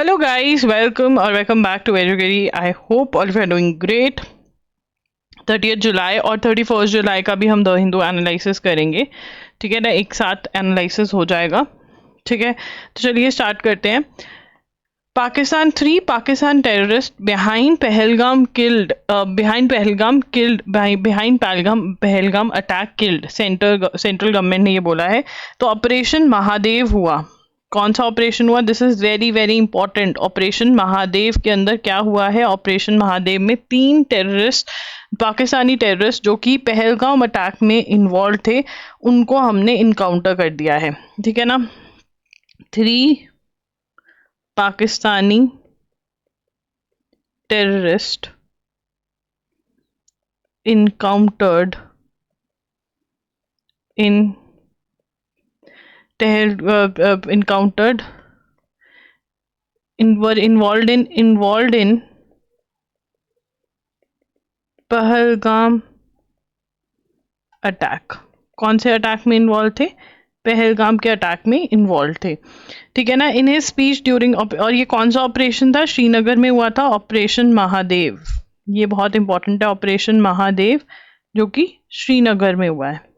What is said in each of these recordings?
Hello guys, welcome back to Educary. I hope all of you are doing great. 30th जुलाई और 31st जुलाई का भी हम the Hindu analysis करेंगे। ठीक है ना, एक साथ एनालिसिस हो जाएगा। ठीक है, तो चलिए स्टार्ट करते हैं। Pakistan terrorists behind Pahalgam attack killed, central government ने ये बोला है। तो ऑपरेशन महादेव हुआ। कौन सा ऑपरेशन हुआ? This is very very important. Operation Mahadev के अंदर क्या हुआ है? ऑपरेशन महादेव में 3 टेररिस्ट, पाकिस्तानी टेररिस्ट जो कि पहलगाम अटैक में इन्वॉल्व थे, उनको हमने इनकाउंटर कर दिया है। ठीक है ना, 3 Pakistani terrorist encountered were involved in Pahalgam attack. कौन से अटैक में इन्वॉल्व थे? पहलगाम के अटैक में इन्वॉल्व थे। ठीक है ना, इन हिज स्पीच ड्यूरिंग, और ये कौन सा ऑपरेशन था? श्रीनगर में हुआ था ऑपरेशन महादेव। ये बहुत इंपॉर्टेंट है, ऑपरेशन महादेव जो कि श्रीनगर में हुआ है।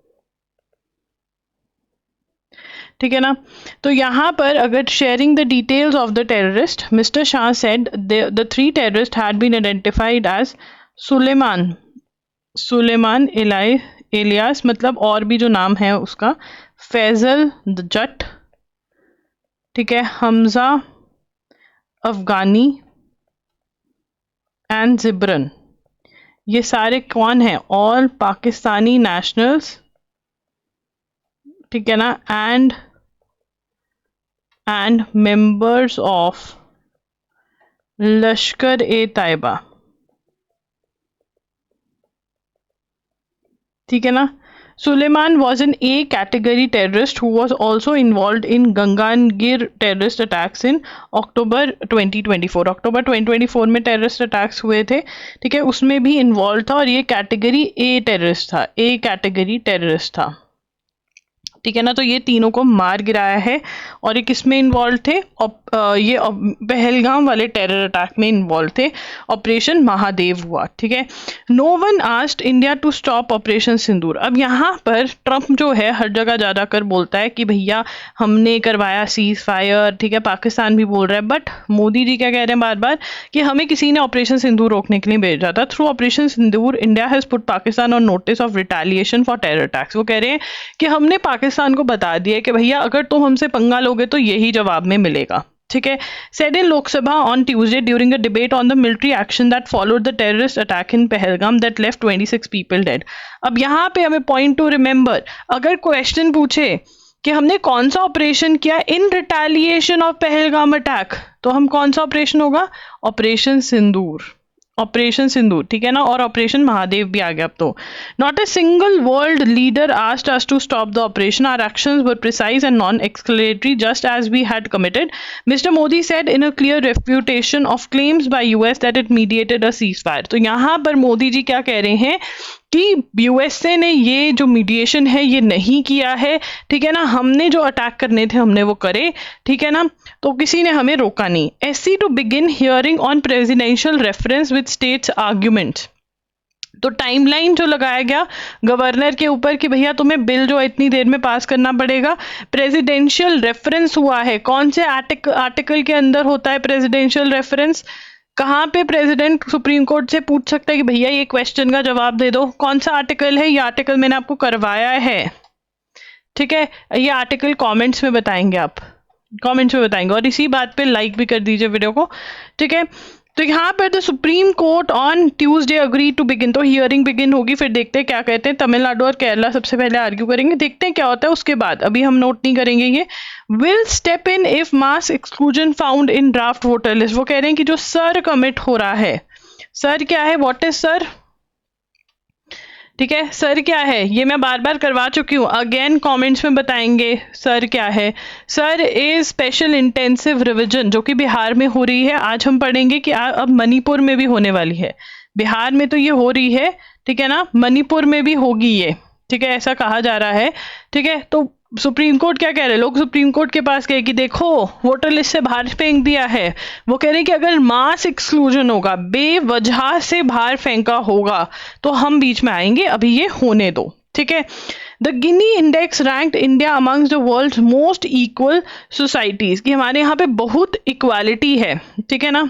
ठीक है ना, तो यहाँ पर अगर sharing the details of the terrorist, mister Shah said the 3 terrorist had been identified as Suleman Ilyas, मतलब और भी जो नाम है उसका, फैजल जट, ठीक है, हमजा अफगानी एंड जिब्रन। ये सारे कौन है? All Pakistani nationals. ठीक है ना, एंड मेंबर्स ऑफ लश्कर ए तैयबा। ठीक है ना, Suleiman was an A category terrorist who was also involved in Gangangir terrorist attacks in October 2024। अक्टूबर 2024 में टेररिस्ट अटैक्स हुए थे। ठीक है, उसमें भी इन्वॉल्व था और ये कैटेगरी ए टेररिस्ट था, ए कैटेगरी टेररिस्ट था। ठीक है ना, तो ये तीनों को मार गिराया है। और ये किस में इन्वॉल्व थे? ये पहलगाम वाले टेरर अटैक में इन्वॉल्व थे। ऑपरेशन महादेव हुआ। ठीक है, no one asked India to stop operation Sindoor. अब यहाँ पर ट्रंप जो है हर जगह ज़्यादा कर बोलता है कि भैया हमने करवाया सीज फायर। ठीक है, पाकिस्तान भी बोल रहा है, बट मोदी जी क्या कह रहे हैं बार बार कि हमें किसी ने ऑपरेशन सिंदूर रोकने के लिए भेजा था। Through operation Sindoor India has put Pakistan on notice of retaliation for terror attacks. वो कह रहे हैं कि हमने पाकिस्तान को बता दिया कि भैया अगर तुम हमसे पंगा लोगे तो यही जवाब में मिलेगा। ठीक है, said in Lok Sabha on Tuesday during a debate on the military action that followed the terrorist attack in Pahalgam that left 26 people dead। अब यहाँ पे हमें पॉइंट टू रिमेंबर, अगर क्वेश्चन पूछे कि हमने कौन सा ऑपरेशन किया इन रिटेलिएशन ऑफ पहलगाम अटैक, तो हम कौन सा ऑपरेशन होगा? ऑपरेशन सिंदूर। ऑपरेशन सिंदूर, ठीक है ना, और ऑपरेशन महादेव भी आ गया। अब तो not a single world leader asked us to stop the operation, our actions were precise and non escalatory just as we had committed, Mr Modi said in a clear refutation of claims by US that it mediated a ceasefire. तो यहाँ पर मोदी जी क्या कह रहे हैं कि USA ने ये जो मीडिएशन है ये नहीं किया है। ठीक है ना, हमने जो अटैक करने थे हमने वो करे। ठीक है ना, तो किसी ने हमें रोका नहीं। SC to begin hearing on presidential reference with states arguments. तो टाइमलाइन जो लगाया गया गवर्नर के ऊपर कि भैया तुम्हें बिल जो इतनी देर में पास करना पड़ेगा। प्रेसिडेंशियल रेफरेंस हुआ है, कौन से आर्टिकल के अंदर होता है प्रेसिडेंशियल रेफरेंस? कहाँ पे प्रेसिडेंट सुप्रीम कोर्ट से पूछ सकता है कि भैया ये क्वेश्चन का जवाब दे दो? कौन सा आर्टिकल है? ये आर्टिकल मैंने आपको करवाया है। ठीक है, ये आर्टिकल कमेंट्स में बताएंगे, आप कमेंट्स में बताएंगे, और इसी बात पे लाइक भी कर दीजिए वीडियो को। ठीक है, तो यहाँ पर the Supreme Court on Tuesday agree to begin, तो हियरिंग बिगिन होगी। फिर देखते हैं क्या कहते हैं। तमिलनाडु और केरला सबसे पहले आर्ग्यू करेंगे, देखते हैं क्या होता है उसके बाद, अभी हम नोट नहीं करेंगे। ये will step in if mass exclusion found in draft voter list. वो कह रहे हैं कि जो सर कमिट हो रहा है, सर क्या है, व्हाट इज सर? ठीक है, सर क्या है ये मैं बार बार करवा चुकी हूँ, अगेन कमेंट्स में बताएंगे सर क्या है। Sir is special intensive revision जो कि बिहार में हो रही है। आज हम पढ़ेंगे कि अब मणिपुर में भी होने वाली है। बिहार में तो ये हो रही है, ठीक है ना, मणिपुर में भी होगी ये, ठीक है, ऐसा कहा जा रहा है। ठीक है, तो सुप्रीम कोर्ट क्या कह रहे हैं, लोग सुप्रीम कोर्ट के पास गए कि देखो वोटर लिस्ट से बाहर फेंक दिया है, वो कह रहे हैं कि अगर मास एक्सक्लूजन होगा, बेवजह से बाहर फेंका होगा, तो हम बीच में आएंगे, अभी ये होने दो, ठीक है। The Gini index ranked India amongst the world's most equal societies, कि हमारे यहाँ पे बहुत इक्वालिटी है, ठीक है ना।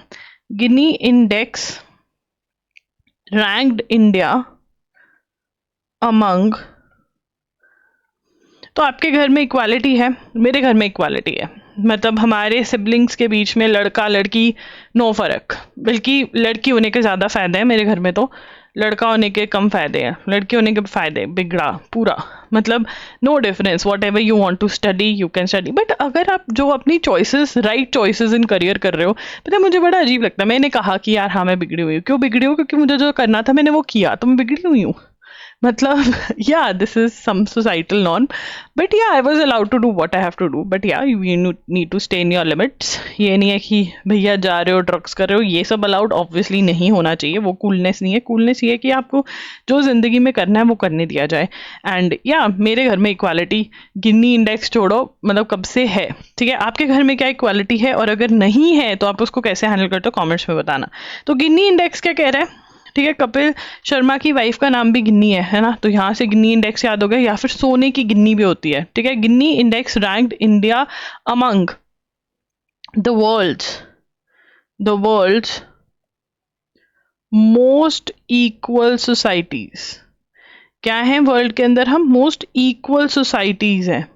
गिनी इंडेक्स रैंक्ड इंडिया अमंग, तो आपके घर में इक्वालिटी है, मेरे घर में इक्वालिटी है, मतलब हमारे सिबलिंग्स के बीच में लड़का लड़की नो फर्क, बल्कि लड़की होने के ज़्यादा फायदे हैं मेरे घर में, तो लड़का होने के कम फायदे हैं, लड़की होने के फायदे बिगड़ा पूरा, मतलब no difference, whatever you want to study you can study. But अगर आप जो अपनी choices, right choices in career कर रहे हो, पता है मुझे बड़ा अजीब लगता है, मैंने कहा कि यार हाँ मैं बिगड़ी हुई हूँ, क्यों बिगड़ी हूँ, क्योंकि मुझे जो करना था मैंने वो किया, तो मैं बिगड़ी हुई हूँ, मतलब yeah, this is some societal norm, but yeah, I was allowed to do what I have to do, but yeah, you need to stay in your limits। ये नहीं है कि भैया जा रहे हो ड्रग्स कर रहे हो, ये सब अलाउड ऑब्वियसली नहीं होना चाहिए, वो कूलनेस नहीं है। कूलनेस ये है कि आपको जो जिंदगी में करना है वो करने दिया जाए। एंड या मेरे घर में इक्वालिटी, गिनी इंडेक्स छोड़ो, मतलब कब से है, ठीक है। आपके घर में क्या इक्वालिटी है, और अगर नहीं है तो आप उसको कैसे हैंडल करते हो, कॉमेंट्स में बताना। तो गिनी इंडेक्स क्या कह रहा है, ठीक है, कपिल शर्मा की वाइफ का नाम भी गिन्नी है ना, तो यहाँ से गिन्नी इंडेक्स याद हो गया, या फिर सोने की गिन्नी भी होती है, ठीक है। Gini index ranked India among the world's most equal societies. क्या है वर्ल्ड के अंदर, हम मोस्ट इक्वल सोसाइटीज हैं,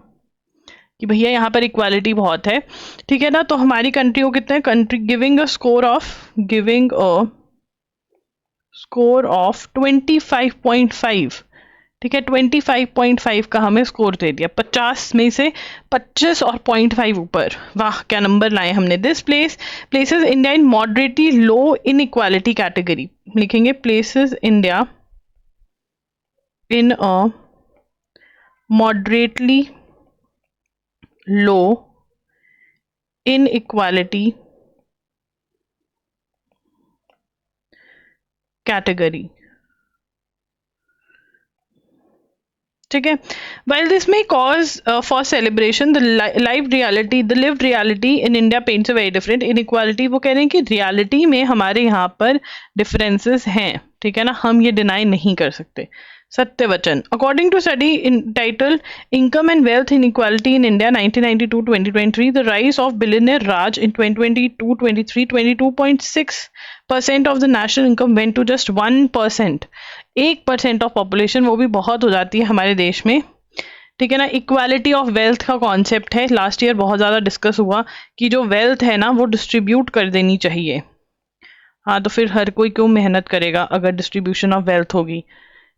कि भैया यहाँ पर इक्वालिटी बहुत है, ठीक है ना। तो हमारी कंट्री को कितने, country giving a score of 25.5, ठीक है, 25.5 का हमें स्कोर दे दिया, 50 में से 25 और 0.5 ऊपर, वाह क्या नंबर लाए हमने। This places India in moderately low inequality category, लिखेंगे places India in a moderately low inequality category, ठीक है। While this may cause for celebration, the lived reality in India paints a very different inequality। वो कह रहे हैं कि reality में हमारे यहाँ पर डिफरेंसेस हैं, ठीक है ना, हम ये डिनाई नहीं कर सकते, सत्य वचन। According to study title income and wealth inequality in India 1992-2023, the rise of billionaire Raj in 2022-23, 22.6% of the national income went to just 1%, 1% of population, वो भी बहुत हो जाती है हमारे देश में, ठीक है ना। इक्वालिटी ऑफ वेल्थ का कॉन्सेप्ट है, लास्ट ईयर बहुत ज़्यादा डिस्कस हुआ कि जो वेल्थ है ना वो डिस्ट्रीब्यूट कर देनी चाहिए। हाँ, तो फिर हर कोई क्यों मेहनत करेगा अगर डिस्ट्रीब्यूशन ऑफ वेल्थ होगी,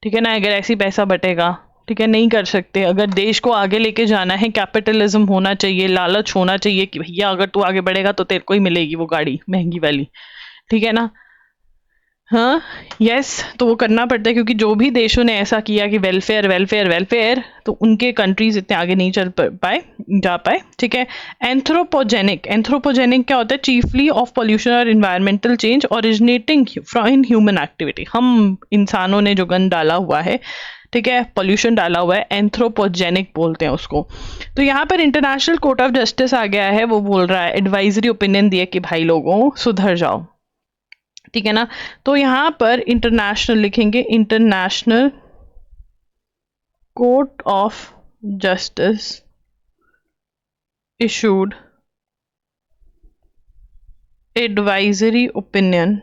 ठीक है ना, अगर ऐसी पैसा बटेगा, ठीक है, नहीं कर सकते। अगर देश को आगे लेके जाना है, कैपिटलिज्म होना चाहिए, लालच होना चाहिए कि भैया अगर तू आगे बढ़ेगा तो तेरे को ही मिलेगी वो गाड़ी महंगी वाली, ठीक है ना। हाँ यस, तो वो करना पड़ता है, क्योंकि जो भी देशों ने ऐसा किया कि वेलफेयर वेलफेयर वेलफेयर, तो उनके कंट्रीज इतने आगे नहीं जा पाए, ठीक है। एंथ्रोपोजेनिक क्या होता है, चीफली ऑफ पॉल्यूशन और environmental change originating in human activity, हम इंसानों ने जो गंद डाला हुआ है, ठीक है, पॉल्यूशन डाला हुआ है, एंथ्रोपोजेनिक बोलते हैं उसको। तो यहाँ पर इंटरनेशनल कोर्ट ऑफ जस्टिस आ गया है, वो बोल रहा है, एडवाइजरी ओपिनियन दिया कि भाई लोगों सुधर जाओ, ठीक है ना। तो यहाँ पर इंटरनेशनल लिखेंगे, international Court of justice issued advisory opinion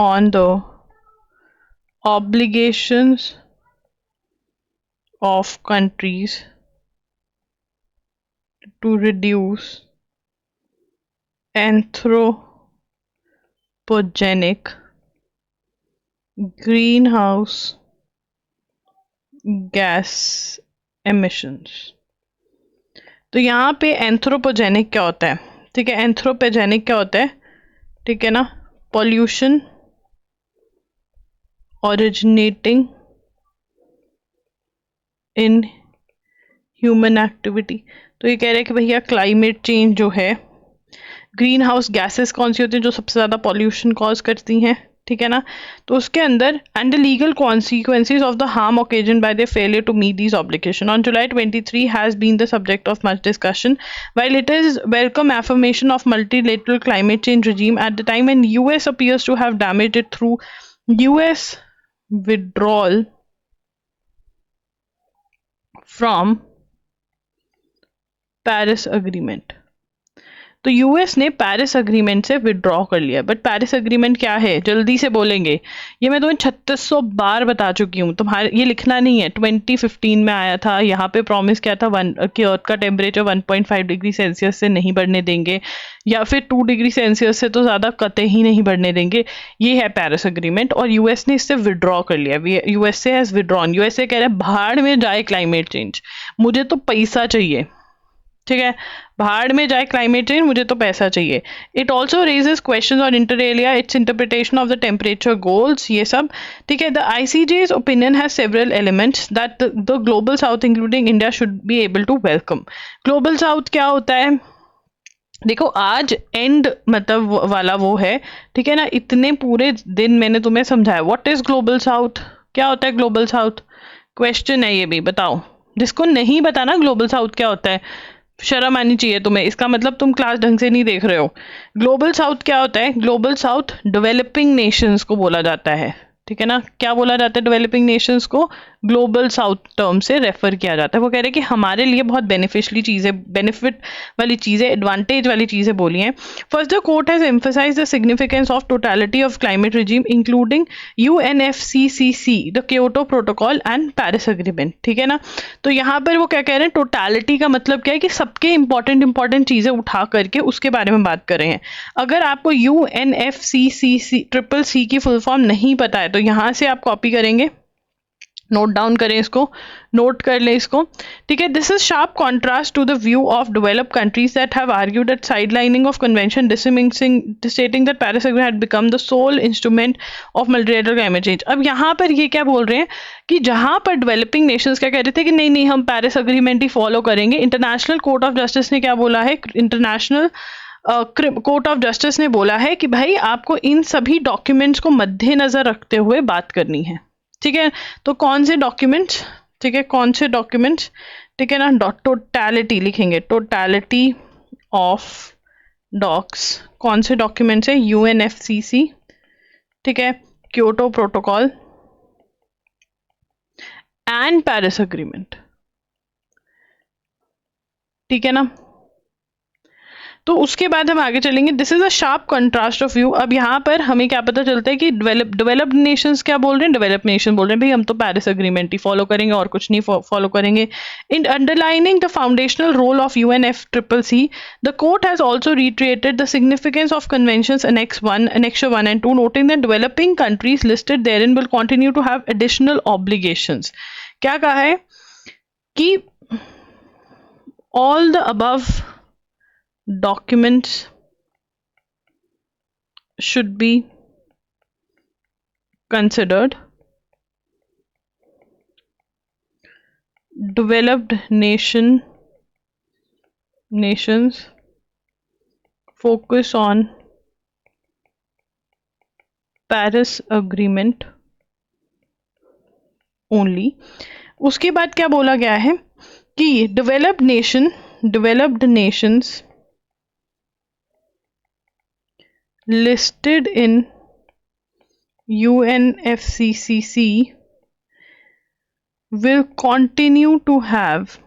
on the obligations of countries to reduce anthropogenic greenhouse gas emissions। तो यहाँ पे एंथ्रोपोजेनिक क्या होता है, ठीक है, एंथ्रोपोजेनिक क्या होता है, ठीक है ना, pollution originating in human activity। तो ये कह रहे हैं कि भैया क्लाइमेट चेंज जो है, ग्रीन हाउस गैसेस कौन सी होती हैं जो सबसे ज़्यादा पॉल्यूशन कॉज करती हैं, ठीक है ना। तो उसके अंदर and the legal consequences of the harm occasion by the failure to meet these obligation on July 23 has been the subject of much discussion while it is welcome affirmation of multilateral climate change regime at the time when US appears to have damaged it through US withdrawal from Paris Agreement। तो US ने Paris agreement से withdraw कर लिया, but Paris agreement क्या है जल्दी से बोलेंगे, ये मैं तुम्हें 3600 बार बता चुकी हूँ, तुम्हारे ये लिखना नहीं है। 2015 में आया था, यहाँ पे प्रॉमिस किया था कि अर्थ का टेम्परेचर 1.5 डिग्री सेल्सियस से नहीं बढ़ने देंगे, या फिर 2 डिग्री सेल्सियस से तो ज़्यादा कतई ही नहीं बढ़ने देंगे। ये है पेरिस अग्रीमेंट, और यूएस ने इससे विड्रॉ कर लिया। USA has withdrawn. यूएसए कह रहे हैं भाड़ में जाए क्लाइमेट चेंज, मुझे तो पैसा चाहिए। ठीक है, भाड़ में जाए क्लाइमेट चेंज, मुझे तो पैसा चाहिए। It also raises question on inter alia, its interpretation of the temperature goals, ये सब। ठीक है, the ICJ's opinion has several elements that the Global South including India should be able to welcome. Global South क्या होता है? देखो आज and मतलब वाला वो है, ठीक है ना। इतने पूरे दिन मैंने तुम्हें समझाया व्हाट इज ग्लोबल साउथ, क्या होता है ग्लोबल साउथ। क्वेश्चन है ये भी, बताओ। जिसको नहीं बताना ग्लोबल साउथ क्या होता है, शर्म आनी चाहिए तुम्हें, इसका मतलब तुम क्लास ढंग से नहीं देख रहे हो। ग्लोबल साउथ क्या होता है? ग्लोबल साउथ डेवलपिंग नेशंस को बोला जाता है। ठीक है ना, क्या बोला जाता है डेवलपिंग नेशंस को? ग्लोबल साउथ टर्म से रेफर किया जाता है। वो कह रहे हैं कि हमारे लिए बहुत बेनिफिशियली चीज़ें, बेनिफिट वाली चीज़ें, एडवांटेज वाली चीज़ें बोली हैं। First the court has emphasised the significance of totality of climate regime including UNFCCC, the Kyoto protocol and Paris agreement. ठीक है ना, तो यहाँ पर वो क्या कह रहे हैं, टोटलिटी का मतलब क्या है कि सबके इंपॉर्टेंट चीज़ें उठा करके उसके बारे में बात कर रहे हैं। अगर आपको UNFCCC की फुल फॉर्म नहीं पता है तो यहाँ से आप कॉपी करेंगे, नोट डाउन करें इसको, नोट कर लें इसको। ठीक है, this is sharp contrast to the view of developed countries that have argued that sidelining of convention dismissing stating that Paris agreement had become the sole instrument of multilateral climate change. अब यहाँ पर ये क्या बोल रहे हैं कि जहाँ पर डेवलपिंग नेशंस क्या कह रहे थे कि नहीं नहीं हम पेरिस अग्रीमेंट ही फॉलो करेंगे, इंटरनेशनल कोर्ट ऑफ जस्टिस ने क्या बोला है, इंटरनेशनल कोर्ट ऑफ जस्टिस ने बोला है कि भाई आपको इन सभी डॉक्यूमेंट्स को मद्देनजर रखते हुए बात करनी है। ठीक है, तो कौन से डॉक्यूमेंट्स? ठीक है, कौन से डॉक्यूमेंट्स? ठीक है ना, टोटलिटी लिखेंगे, टोटलिटी ऑफ डॉक्स। कौन से डॉक्यूमेंट्स है? UNFCC, ठीक है, Kyoto protocol and Paris agreement. ठीक है ना, तो उसके बाद हम आगे चलेंगे। This is a sharp contrast of view. अब यहाँ पर हमें क्या पता चलता है कि डेवलप्ड नेशंस क्या बोल रहे हैं, डेवलप्ड नेशन बोल रहे हैं भाई हम तो पेरिस अग्रीमेंट ही फॉलो करेंगे और कुछ नहीं फॉलो करेंगे। In underlining the foundational role of UNFCCC, the court has also reiterated the significance of conventions Annexure 1 and 2, noting that developing countries listed therein will continue to have additional obligations। क्या कहा है कि all the above documents should be considered। Developed nations focus on Paris Agreement only। उसके बाद क्या बोला गया है कि developed nations listed in UNFCCC will continue to have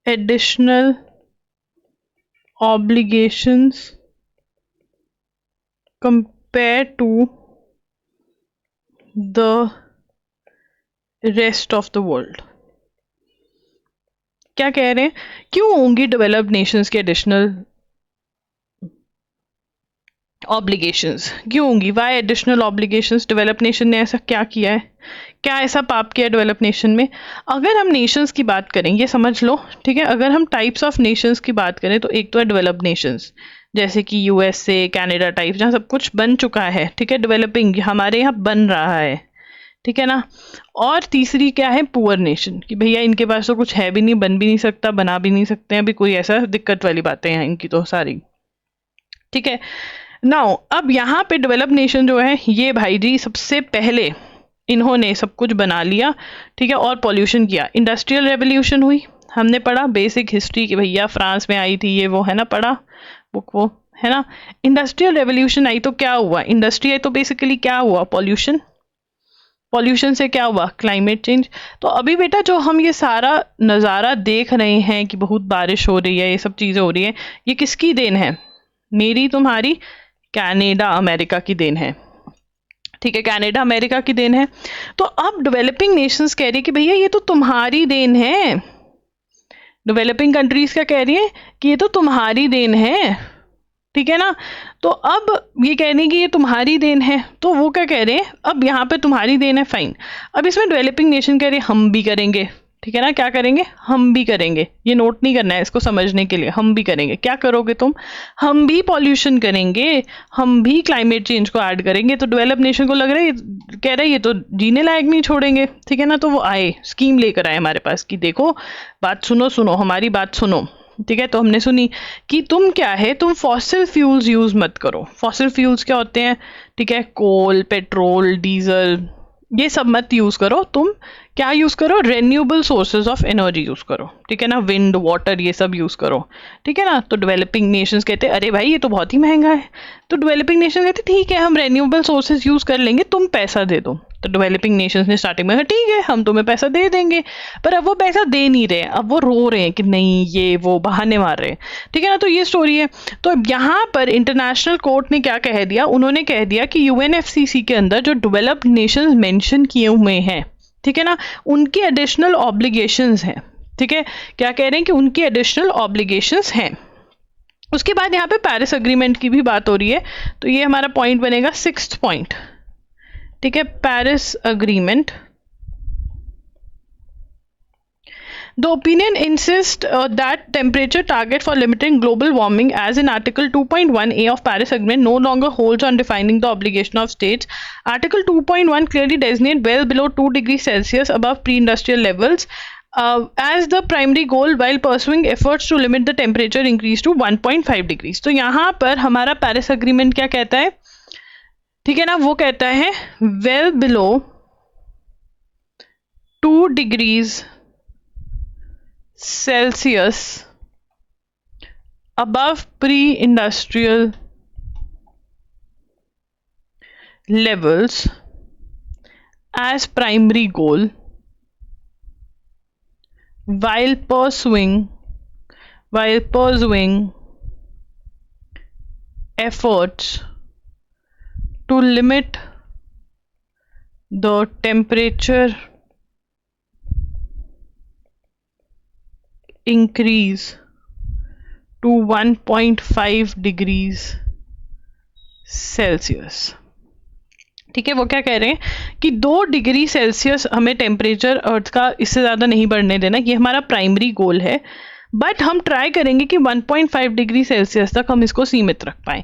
additional obligations compared to the rest of the world। क्या कह रहे हैं, क्यों होंगी डेवलप्ड नेशंस के एडिशनल ऑब्लिगेशंस, क्यों होंगी? Why additional obligations? Developed nation ने ऐसा क्या किया है, क्या ऐसा पाप किया है डेवलप्ड नेशन में? अगर हम नेशंस की बात करें, ये समझ लो, ठीक है, अगर हम टाइप्स ऑफ नेशंस की बात करें तो एक तो है डेवलप्ड नेशंस, जैसे कि USA, कनाडा टाइप, जहाँ सब कुछ बन चुका है। ठीक है, डेवलपिंग हमारे यहाँ बन रहा है। ठीक है ना, और तीसरी क्या है, पुअर नेशन, कि भैया इनके पास तो कुछ है भी नहीं, बन भी नहीं सकता, बना भी नहीं सकते हैं, अभी कोई ऐसा दिक्कत वाली बातें हैं इनकी तो सारी। ठीक है। नाउ अब यहाँ पे डेवलप नेशन जो है ये भाई जी सबसे पहले इन्होंने सब कुछ बना लिया, ठीक है, और पॉल्यूशन किया। इंडस्ट्रियल रेवोल्यूशन हुई, हमने पढ़ा बेसिक हिस्ट्री कि भैया फ्रांस में आई थी ये वो, है ना, पढ़ा बुक वो, है ना। इंडस्ट्रियल रेवोल्यूशन आई तो क्या हुआ, इंडस्ट्री आई तो बेसिकली क्या हुआ, पॉल्यूशन, पॉल्यूशन से क्या हुआ, क्लाइमेट चेंज। तो अभी बेटा जो हम ये सारा नज़ारा देख रहे हैं कि बहुत बारिश हो रही है, ये सब चीज़ें हो रही हैं, ये किसकी देन है, मेरी तुम्हारी कनाडा अमेरिका की देन है, ठीक है, कनाडा अमेरिका की देन है। तो अब डेवलपिंग नेशंस कह रही है कि भैया ये तो तुम्हारी देन है, डेवलपिंग कंट्रीज क्या कह रही है कि ये तो तुम्हारी देन है, ठीक है ना। तो अब ये कह रही है कि ये तुम्हारी देन है, तो वो क्या कह रहे हैं, अब यहाँ पे तुम्हारी देन है, फाइन। अब इसमें डेवलपिंग नेशन कह रहे हैं हम भी करेंगे, ठीक है ना, क्या करेंगे, हम भी करेंगे, ये नोट नहीं करना है इसको समझने के लिए, हम भी करेंगे। क्या करोगे तुम, हम भी पॉल्यूशन करेंगे, हम भी क्लाइमेट चेंज को ऐड करेंगे। तो डेवलप नेशन को लग रहा है, कह रहा है ये तो जीने लायक नहीं छोड़ेंगे, ठीक है ना। तो वो आए, स्कीम लेकर आए हमारे पास कि देखो बात सुनो, सुनो हमारी बात सुनो, ठीक है। तो हमने सुनी कि तुम क्या है, तुम फॉसिल फ्यूल्स यूज मत करो। फॉसिल फ्यूल्स क्या होते हैं, ठीक है, कोल, पेट्रोल, डीजल, ये सब मत यूज करो, तुम क्या यूज करो, renewable sources of energy use करो, ठीक है ना, विंड, वाटर, ये सब यूज करो, ठीक है ना। तो डेवलपिंग नेशंस कहते हैं अरे भाई ये तो बहुत ही महंगा है। तो डेवलपिंग नेशन कहते ठीक है हम रेन्यूएबल सोर्सेज यूज कर लेंगे, तुम पैसा दे दो। तो डेवलपिंग नेशंस ने स्टार्टिंग में कहा ठीक है हम तुम्हें पैसा दे देंगे, पर अब वो पैसा दे नहीं रहे, अब वो रो रहे हैं कि नहीं ये वो बहाने मार रहे हैं, ठीक है ना। तो ये स्टोरी है। तो यहाँ पर इंटरनेशनल कोर्ट ने क्या कह दिया, उन्होंने कह दिया कि यूएनएफसीसी के अंदर जो डेवलप्ड नेशंस मेंशन किए हुए हैं, ठीक है ना, उनकी एडिशनल ऑब्लिगेशंस हैं, ठीक है। क्या कह रहे हैं कि उनकी एडिशनल ऑब्लिगेशंस हैं। उसके बाद यहाँ पे पेरिस अग्रीमेंट की भी बात हो रही है, तो ये हमारा पॉइंट बनेगा 6th पॉइंट, ठीक है, Paris agreement. The opinion insists that temperature target for limiting global warming as in Article 2.1a of Paris Agreement no longer holds on defining the obligation of states. Article 2.1 clearly designates well below 2 degrees Celsius above pre-industrial levels as the primary goal while pursuing efforts to limit the temperature increase to 1.5 degrees. तो यहाँ पर हमारा Paris agreement क्या कहता है, ठीक है ना, वो कहता है well below 2 degrees Celsius above pre-industrial levels as primary goal while pursuing efforts to limit the temperature increase to 1.5 degrees Celsius, ठीक है। वो क्या कह रहे हैं कि 2 डिग्री सेल्सियस हमें टेम्परेचर अर्थ का इससे ज़्यादा नहीं बढ़ने देना, ये हमारा प्राइमरी गोल है, बट हम ट्राई करेंगे कि 1.5 डिग्री सेल्सियस तक हम इसको सीमित रख पाएँ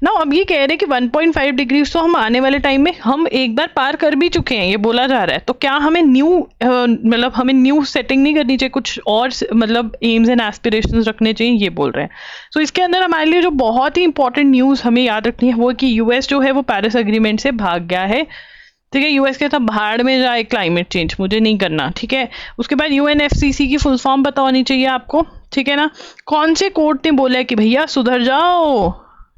ना। अब ये कह रहे हैं कि 1.5 डिग्री तो हम आने वाले टाइम में हम एक बार पार कर भी चुके हैं, ये बोला जा रहा है। तो क्या हमें हमें न्यू सेटिंग नहीं करनी चाहिए, कुछ और मतलब एम्स एंड एस्पिरेशंस रखने चाहिए, ये बोल रहे हैं। सो इसके अंदर हमारे लिए जो बहुत ही इंपॉर्टेंट न्यूज़ हमें याद रखनी है वो कि यूएस जो है वो पेरिस अग्रीमेंट से भाग गया है, ठीक है। यूएस कहता भाड़ में जाए क्लाइमेट चेंज, मुझे नहीं करना, ठीक है। उसके बाद यूएनएफसीसी की फुल फॉर्म पता होनी चाहिए आपको, ठीक है ना। कौन से कोर्ट ने बोला है कि भैया सुधर जाओ,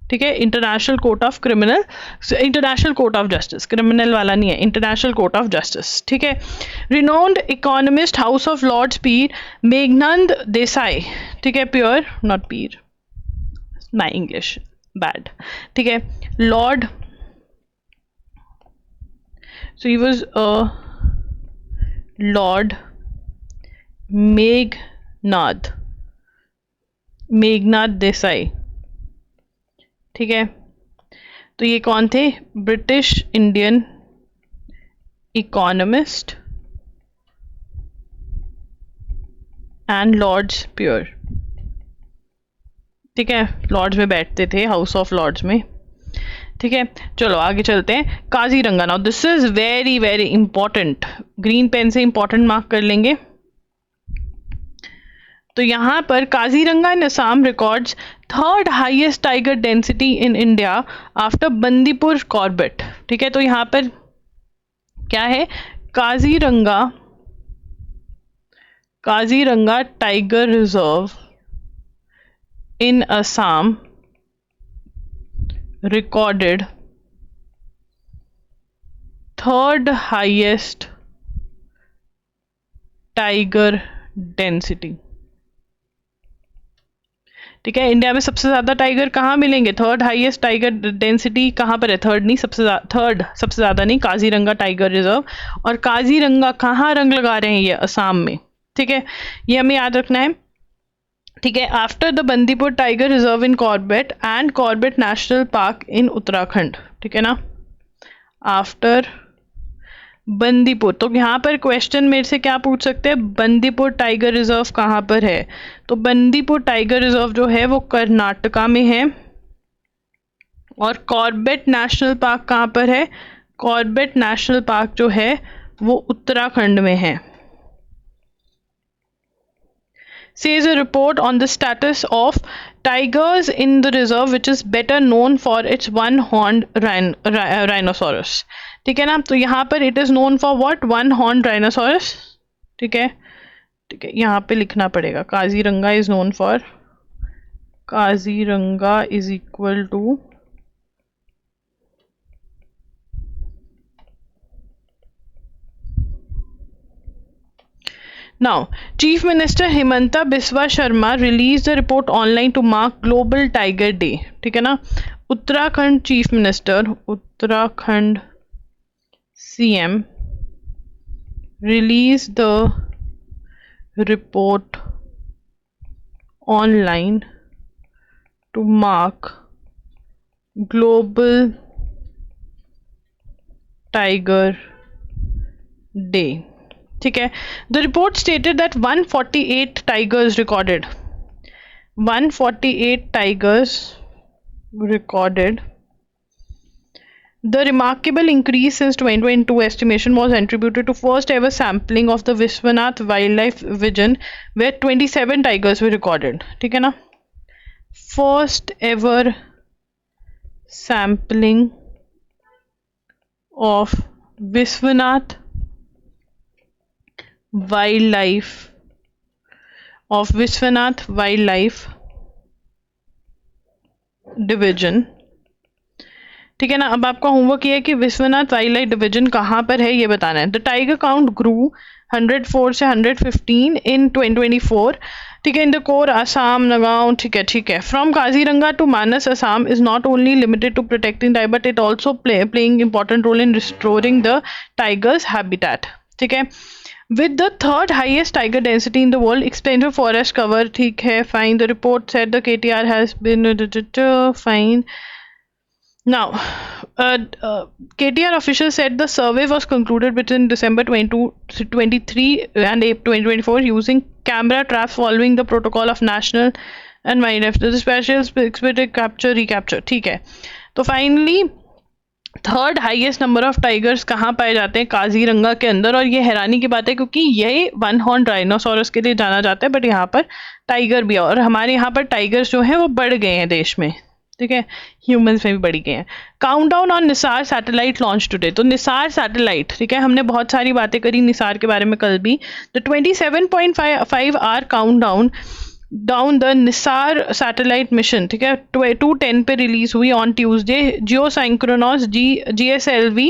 ठीक है, International Court of criminal, International Court of Justice, criminal वाला नहीं है, इंटरनेशनल कोर्ट ऑफ जस्टिस, ठीक है। Renowned economist House of Lords peer Meghnad Desai, ठीक है, pure not Pir, my English bad, ठीक है, Lord, so he was Lord Meghnad Desai, ठीक है। तो ये कौन थे, British Indian economist and Lords peer, ठीक है, लॉर्ड्स में बैठते थे, हाउस ऑफ लॉर्ड्स में, ठीक है। चलो आगे चलते हैं, Kaziranga. Now this is very very important, green pen से इंपॉर्टेंट मार्क कर लेंगे। तो यहाँ पर Kaziranga in Assam records third highest tiger density in India after Bandipur Corbett. ठीक है, तो यहाँ पर क्या है, Kaziranga tiger reserve in Assam recorded third highest tiger density. ठीक है, इंडिया में सबसे ज्यादा टाइगर कहाँ मिलेंगे, थर्ड हाईएस्ट टाइगर डेंसिटी कहाँ पर है, थर्ड नहीं, थर्ड सबसे ज्यादा नहीं, काजीरंगा टाइगर रिजर्व। और काजीरंगा कहाँ रंग लगा रहे हैं, ये असम में। ठीक है, ये हमें याद रखना है। ठीक है, after the Bandipur tiger reserve in Corbett and Corbett national park इन उत्तराखंड। ठीक है ना, आफ्टर बंदीपुर। तो यहाँ पर क्वेश्चन मेरे से क्या पूछ सकते हैं, बंदीपुर टाइगर रिजर्व कहाँ पर है, तो बंदीपुर टाइगर रिजर्व जो है वो कर्नाटका में है। और कॉर्बेट नेशनल पार्क कहाँ पर है, कॉर्बेट नेशनल पार्क जो है वो उत्तराखंड में है। Says a report on the status of tigers in the reserve which is better known for its one-horned rhinoceros। ठीक है ना, तो यहाँ पर it is known for what, one-horned rhinoceros। ठीक है, ठीक है, यहाँ पे लिखना पड़ेगा Kaziranga is known for, Kaziranga is equal to Now, Chief Minister Himanta Biswa Sharma released the report online to mark Global Tiger Day। ठीक है ना, Uttarakhand chief minister, Uttarakhand CM released the report online to mark Global Tiger Day। ठीक है, the report stated that 148 tigers recorded, 148 tigers recorded। The remarkable increase since 2022 estimation was attributed to first ever sampling of the Vishwanath Wildlife Vision where 27 tigers were recorded। ठीक है ना, first ever sampling of Vishwanath Wildlife division. ठीक है ना, अब आपका homework ये है कि विश्वनाथ वाइल्ड लाइफ डिवीजन कहाँ पर है ये बताना है। द टाइगर काउंट ग्रू 104 से 115 इन 2024। ठीक है, in the core Assam Nagaon. ठीक है, from Kaziranga to Manas Assam is not only limited to protecting tiger but it also playing important role in restoring the tigers habitat. ठीक है, with the third highest tiger density in the world, extensive forest cover। ठीक है, fine। The report said the KTR has been fine। Now, KTR officials said the survey was concluded between December 2023 and April 2024 using camera traps following the protocol of national and wildlife, the special expedited capture recapture। ठीक है, तो finally third highest number of tigers कहाँ पाए जाते हैं, काजीरंगा के अंदर। और ये हैरानी की बात है क्योंकि ये वन हॉर्न राइनोसोरस के लिए जाना जाता है, बट यहाँ पर टाइगर भी है। और हमारे यहाँ पर टाइगर्स जो हैं वो बढ़ गए हैं देश में। ठीक है, ह्यूमंस में भी बढ़ गए हैं। Countdown on Nisar satellite launch today. तो निसार सैटेलाइट, ठीक है, हमने बहुत सारी बातें करी निसार के बारे में कल भी। The 27.5 hour countdown down the NISAR satellite mission, ठीक है, 2:10 पे रिलीज हुई on Tuesday. Geosynchronous GSLV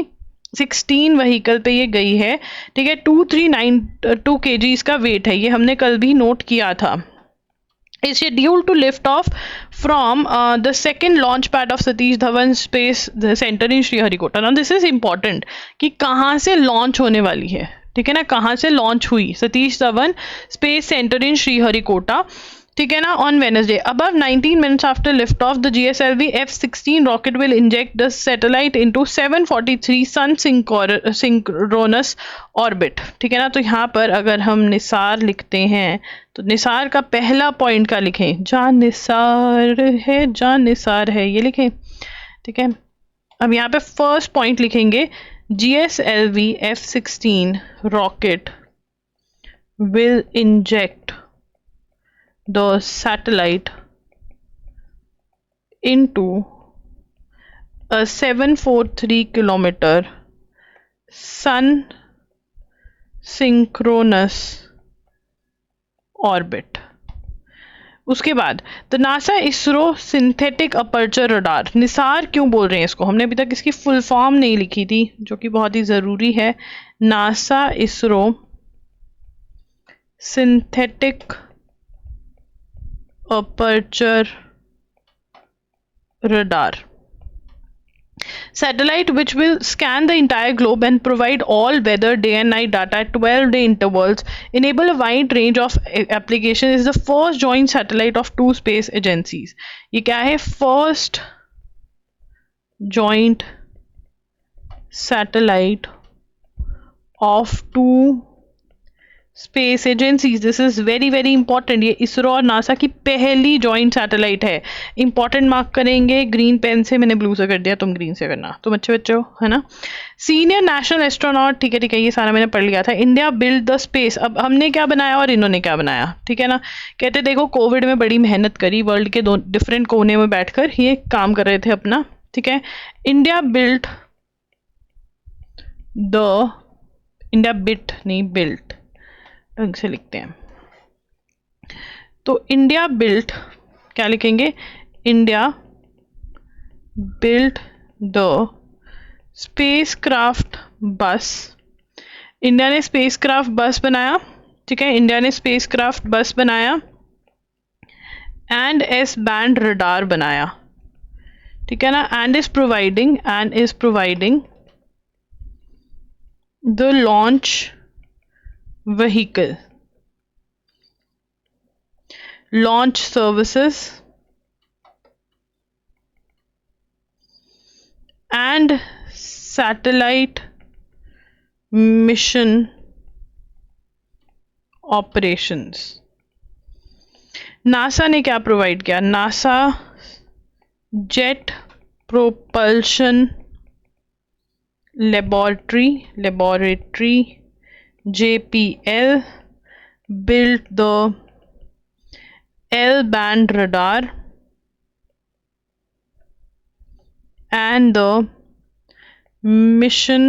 16 vehicle पे ये गई है। ठीक है, 2392 kg इसका वेट है, ये हमने कल भी नोट किया था। is scheduled to lift off from the second launch pad of Satish Dhawan Space Center in Sriharikota। Now this is important कि कहाँ से लॉन्च होने वाली है। ठीक है ना, कहाँ से लॉन्च हुई, सतीश धवन स्पेस सेंटर इन श्रीहरिकोटा। ठीक है ना, on Wednesday. Above 19 minutes after lift off, the GSLV F-16 rocket will inject the satellite into 743 sun synchronous orbit। ठीक है ना, तो यहाँ पर अगर हम निसार लिखते हैं तो निसार का पहला पॉइंट का लिखें, जहाँ निसार है ये लिखें। ठीक है, अब यहाँ पे फर्स्ट पॉइंट लिखेंगे GSLV F-16 rocket will inject the satellite into a 743 kilometer sun synchronous orbit. उसके बाद the NASA ISRO synthetic aperture radar, Nisar क्यों बोल रहे हैं इसको, हमने अभी तक इसकी फुल फॉर्म नहीं लिखी थी जो कि बहुत ही ज़रूरी है। NASA ISRO synthetic aperture radar satellite which will scan the entire globe and provide all weather day and night data at 12-day intervals, enable a wide range of application, is the first joint satellite of two space agencies. ये क्या है? First joint satellite of two space agencies, this is very very important. ये इसरो और NASA की पहली joint satellite है। Important mark करेंगे green pen से, मैंने ब्लू से कर दिया, तुम ग्रीन से करना, तुम अच्छे बच्चे हो, है ना। सीनियर नेशनल एस्ट्रोनॉट, ठीक है, ये सारा मैंने पढ़ लिया था। इंडिया बिल्ड द स्पेस, अब हमने क्या बनाया और इन्होंने क्या बनाया, ठीक है ना। कहते देखो कोविड में बड़ी मेहनत करी, वर्ल्ड के दो डिफरेंट कोने में बैठकर ये काम कर रहे थे अपना, ठीक है। India built the, India bit नहीं बिल्ट, ढंग से लिखते हैं तो इंडिया बिल्ट, क्या लिखेंगे, इंडिया बिल्ट द स्पेसक्राफ्ट बस, इंडिया ने स्पेसक्राफ्ट बस बनाया, ठीक है, इंडिया ने स्पेसक्राफ्ट बस बनाया एंड एस बैंड रडार बनाया, ठीक है ना, and is providing the launch vehicle, launch services and satellite mission operations. NASA ने क्या प्रोवाइड किया, NASA jet propulsion laboratory JPL built the L-band radar and the mission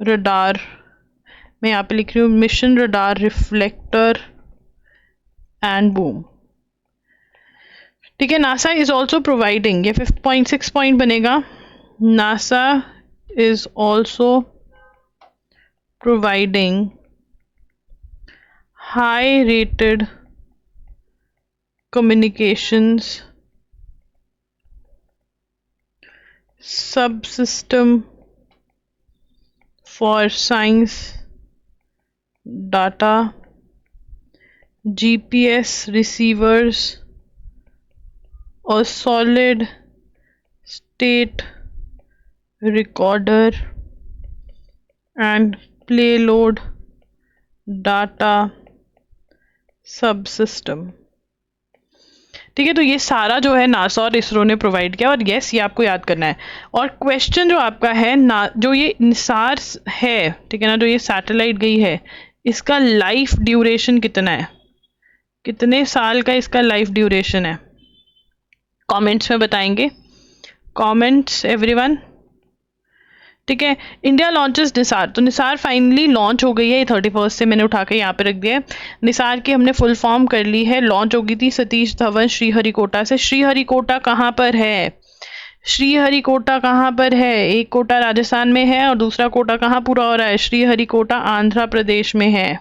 radar, मैं यहाँ पे लिख रही हूँ mission radar reflector and boom, ठीक है। नासा इज ऑल्सो प्रोवाइडिंग, ये 5.6 पॉइंट बनेगा, NASA is also providing high rated communications subsystem for science data, GPS receivers, a solid state recorder and payload data subsystem, ठीक है। तो ये सारा जो है नासा और इसरो ने प्रोवाइड किया, और यस ये आपको याद करना है। और क्वेश्चन जो आपका है ना, जो ये निसार है, ठीक है ना, जो ये सैटेलाइट गई है, इसका लाइफ ड्यूरेशन कितना है, कितने साल का इसका लाइफ ड्यूरेशन है, कमेंट्स में बताएंगे, कमेंट्स एवरीवन, ठीक है। इंडिया लॉन्चेस निसार, तो निसार फाइनली लॉन्च हो गई है, 31 से मैंने उठा के यहाँ पे रख दिया है। निसार की हमने फुल फॉर्म कर ली है, लॉन्च हो गई थी सतीश धवन श्रीहरिकोटा से। श्रीहरिकोटा कहाँ पर है, श्रीहरिकोटा कहाँ पर है, एक कोटा राजस्थान में है और दूसरा कोटा कहाँ पूरा हो रहा है, श्रीहरिकोटा आंध्र प्रदेश में है,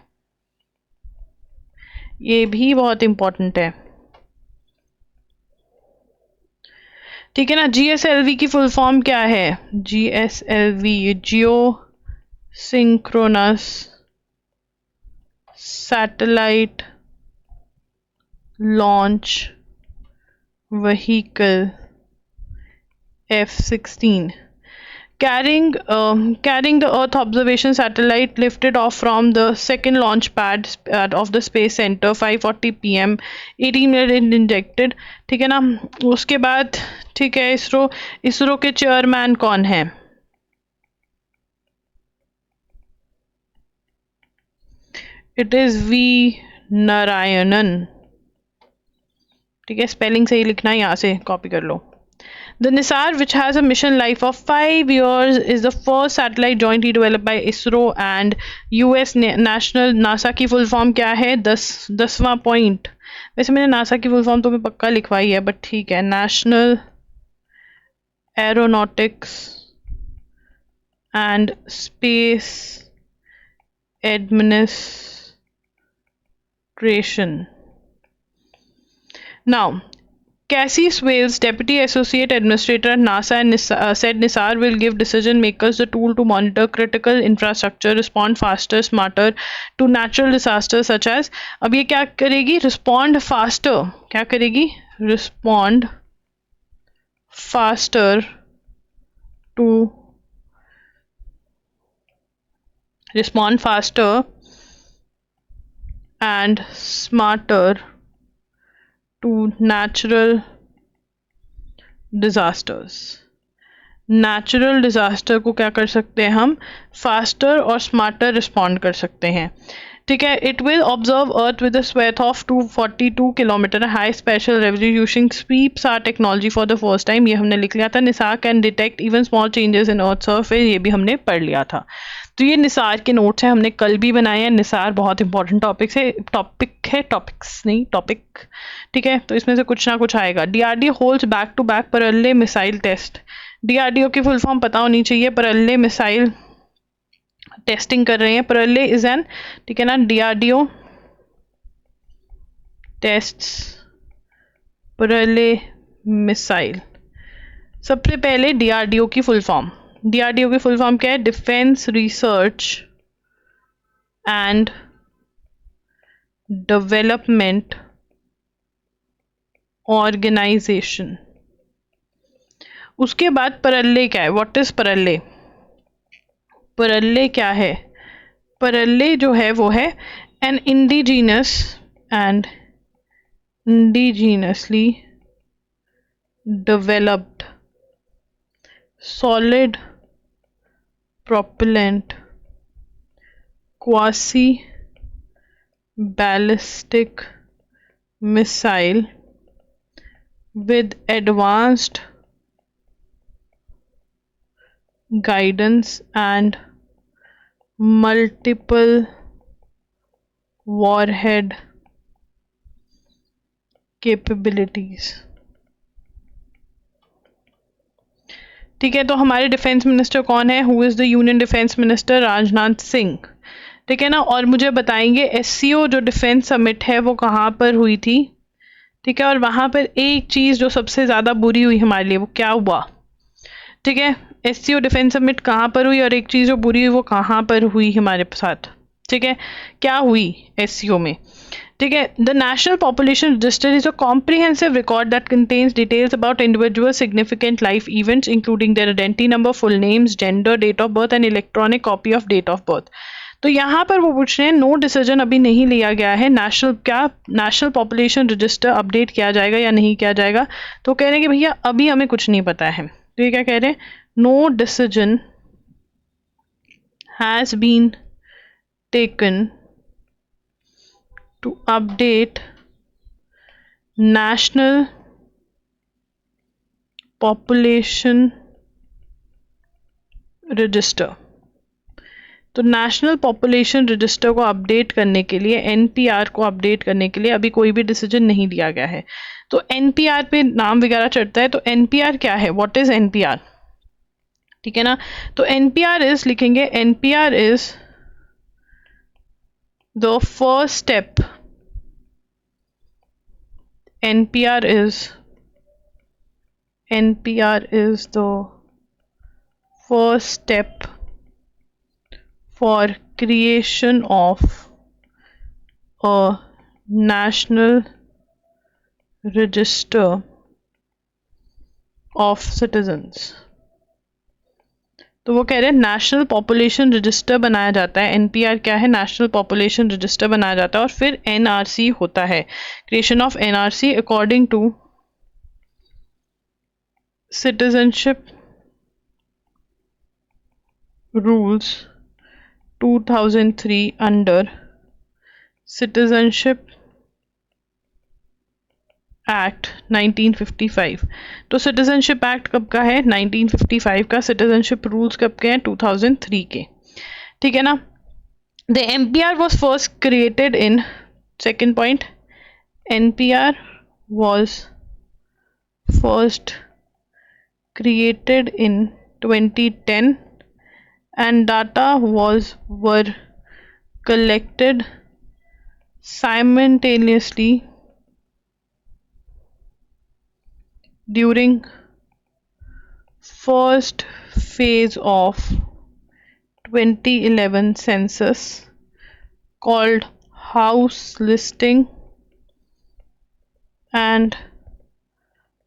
ये भी बहुत इंपॉर्टेंट है, ठीक है ना। GSLV की फुल फॉर्म क्या है, GSLV Jio synchronous satellite launch vehicle F-16, carrying the Earth observation satellite lifted off from the second launch pad of the Space Center 5:40 PM, 18 minutes injected, ठीक है ना। उसके बाद ठीक है, इसरो के चेयरमैन कौन है, इट इज V नारायणन, ठीक है, स्पेलिंग सही लिखना है, यहाँ से कॉपी कर लो. The NISAR, which has a mission life of 5 years, is the first satellite jointly developed by ISRO and US National. NASA की फुल फॉर्म क्या है? 10वां पॉइंट. वैसे मैंने नासा की फुल फॉर्म तो मैं पक्का लिखवाई है, बट ठीक है. National aeronautics and space administration. Now, Cassie Swales, Deputy Associate Administrator at NASA, said NISAR will give decision makers the tool to monitor critical infrastructure, respond faster, smarter to natural disasters such as. अब ये क्या करेगी? Respond faster. क्या करेगी? Respond faster to and smarter to natural disasters. Natural disaster को क्या कर सकते हैं हम? फास्टर और स्मार्टर रिस्पॉन्ड कर सकते हैं. ठीक है. It will observe earth with a swath of 242 kilometre high special revolution sweeps are technology for the first time. ये हमने लिख लिया था. NISAR can detect even small changes in earth surface. ये भी हमने पढ़ लिया था. तो ये निसार के नोट्स हैं, हमने कल भी बनाए हैं. निसार बहुत इंपॉर्टेंट टॉपिक है. ठीक है. तो इसमें से कुछ ना कुछ आएगा. DRDO holds back to back Pralay missile test. DRDO की फुल फॉर्म पता होनी चाहिए. परल्ले मिसाइल टेस्टिंग कर रहे हैं. परल्ले इज एन, ठीक है ना. DRDO tests Pralay missile. सबसे पहले डीआरडीओ की फुल फॉर्म. डीआरडीओ की फुल फॉर्म क्या है? Defence research and development organisation. उसके बाद परल्ले क्या है? What is परल्ले? परल्ले क्या है? परल्ले जो है वो है an indigenously developed solid propellant quasi ballistic missile with advanced guidance and multiple warhead capabilities. ठीक है. तो हमारे डिफेंस मिनिस्टर कौन है? Who is the union defence minister? Rajnath Singh. ठीक है ना. और मुझे बताएंगे एससीओ जो डिफेंस समिट है वो कहाँ पर हुई थी. ठीक है. और वहाँ पर एक चीज़ जो सबसे ज़्यादा बुरी हुई हमारे लिए वो क्या हुआ? ठीक है. एससीओ डिफेंस समिट कहाँ पर हुई और एक चीज़ जो बुरी हुई वो कहाँ पर हुई हमारे साथ. ठीक है. क्या हुई एससीओ में? ठीक है. The national population register is a comprehensive record that contains details about individual significant life events including their identity number, full names, gender, date of birth and electronic copy of date of birth. तो यहाँ पर वो पूछ रहे हैं no decision अभी नहीं लिया गया है. नेशनल पॉपुलेशन रजिस्टर अपडेट किया जाएगा या नहीं किया जाएगा? तो कह रहे हैं कि भैया अभी हमें कुछ नहीं पता है. तो ये क्या कह रहे हैं? No decision has been taken to update national population register. तो नेशनल पॉपुलेशन रजिस्टर को अपडेट करने के लिए, एनपीआर को अपडेट करने के लिए अभी कोई भी डिसीजन नहीं लिया गया है. तो एनपीआर पे नाम वगैरह चढ़ता है. तो एनपीआर क्या है? What is NPR? ठीक है ना. तो एनपीआर इज लिखेंगे, NPR is the first step. NPR is the first step for creation of a national register of citizens. तो वो कह रहे हैं नेशनल पॉपुलेशन रजिस्टर बनाया जाता है. एनपीआर क्या है? नेशनल पॉपुलेशन रजिस्टर बनाया जाता है. और फिर एनआरसी होता है, creation of NRC according to citizenship rules 2003 under citizenship act 1955। तो सिटीजनशिप एक्ट कब का है? 1955 का। सिटीजनशिप रूल्स कब के हैं? 2003 के। ठीक है ना। The NPR was first created in, second point, NPR was first created in 2010 and data were collected simultaneously during first phase of 2011 census called house listing and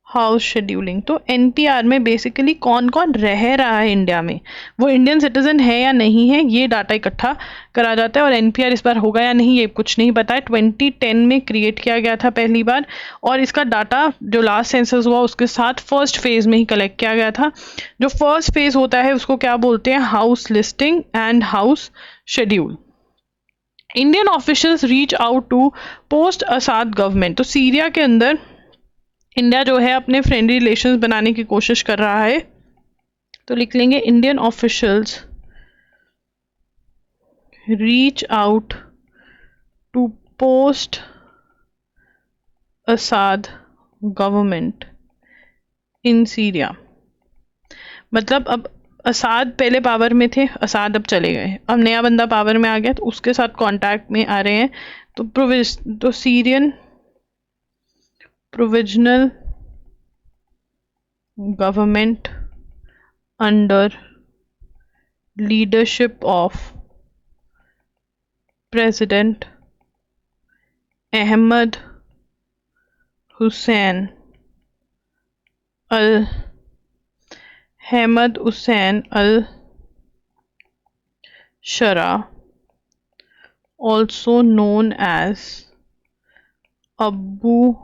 house scheduling. तो NPR में basically कौन कौन रह रहा है India में, वो Indian citizen है या नहीं है, ये डाटा इकट्ठा करा जाता है। और एनपीआर इस बार होगा या नहीं ये कुछ नहीं पता है। 2010 में क्रिएट किया गया था पहली बार, और इसका डाटा जो लास्ट सेंसस हुआ उसके साथ फर्स्ट फेज में ही कलेक्ट किया गया था। जो फर्स्ट फेज होता है उसको क्या बोलते हैं? House listing and house schedule. Indian officials reach out to post Assad government. तो सीरिया के अंदर इंडिया जो है अपने फ्रेंडली रिलेशंस बनाने की कोशिश कर रहा है, तो लिख लेंगे Indian officials reach out to post Assad government in Syria. मतलब अब असाद पहले पावर में थे, असाद अब चले गए, अब नया बंदा पावर में आ गया, तो उसके साथ कांटेक्ट में आ रहे हैं। तो Syrian provisional government under leadership of President Ahmed Hussein al-Shara, also known as Abu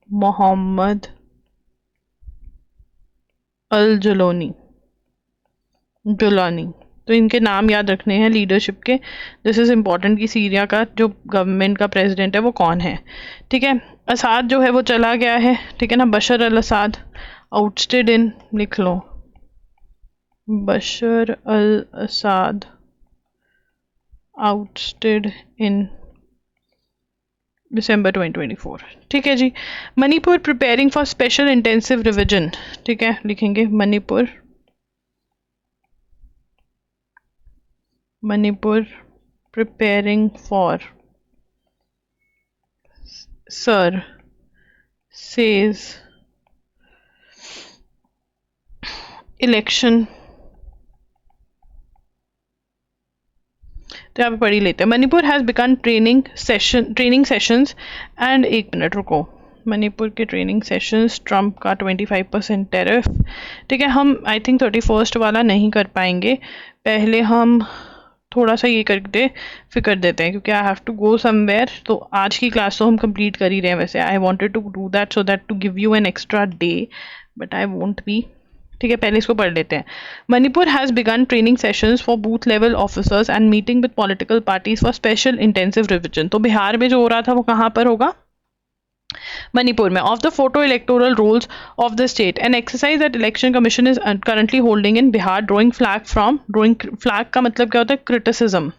Mohammed al Julani. तो इनके नाम याद रखने हैं लीडरशिप के। दिस इज इम्पोर्टेंट कि सीरिया का जो गवर्नमेंट का प्रेसिडेंट है वो कौन है। ठीक है, असाद जो है वो चला गया है। ठीक है ना, बशर अल असाद आउटस्टेड इन, लिख लो, बशर अल असाद आउटस्टेड इन December 2024। ठीक है जी। Manipur preparing for special intensive revision. ठीक है, लिखेंगे Manipur preparing for sir says election. तो यहाँ पे पढ़ ही लेते हैं। Manipur has begun training sessions and, एक मिनट रुको, मणिपुर के ट्रेनिंग सेशंस, ट्रम्प का 25% टैरिफ। ठीक है, हम आई थिंक 31 वाला नहीं कर पाएंगे, पहले हम थोड़ा सा ये करके फिर कर देते हैं, क्योंकि I have to go somewhere. तो आज की क्लास तो हम कंप्लीट कर ही रहे हैं वैसे। I wanted to do that so that to give you an extra day, but I won't be. ठीक है, पहले इसको पढ़ लेते हैं। Manipur has begun training sessions for booth level officers and meeting with political parties for special intensive revision. तो बिहार में जो हो रहा था वो कहाँ पर होगा? मणिपुर में। Of the photo electoral rolls of the state, an exercise that election commission is currently holding in Bihar. Drawing flag का मतलब क्या होता है? क्रिटिसिज्म।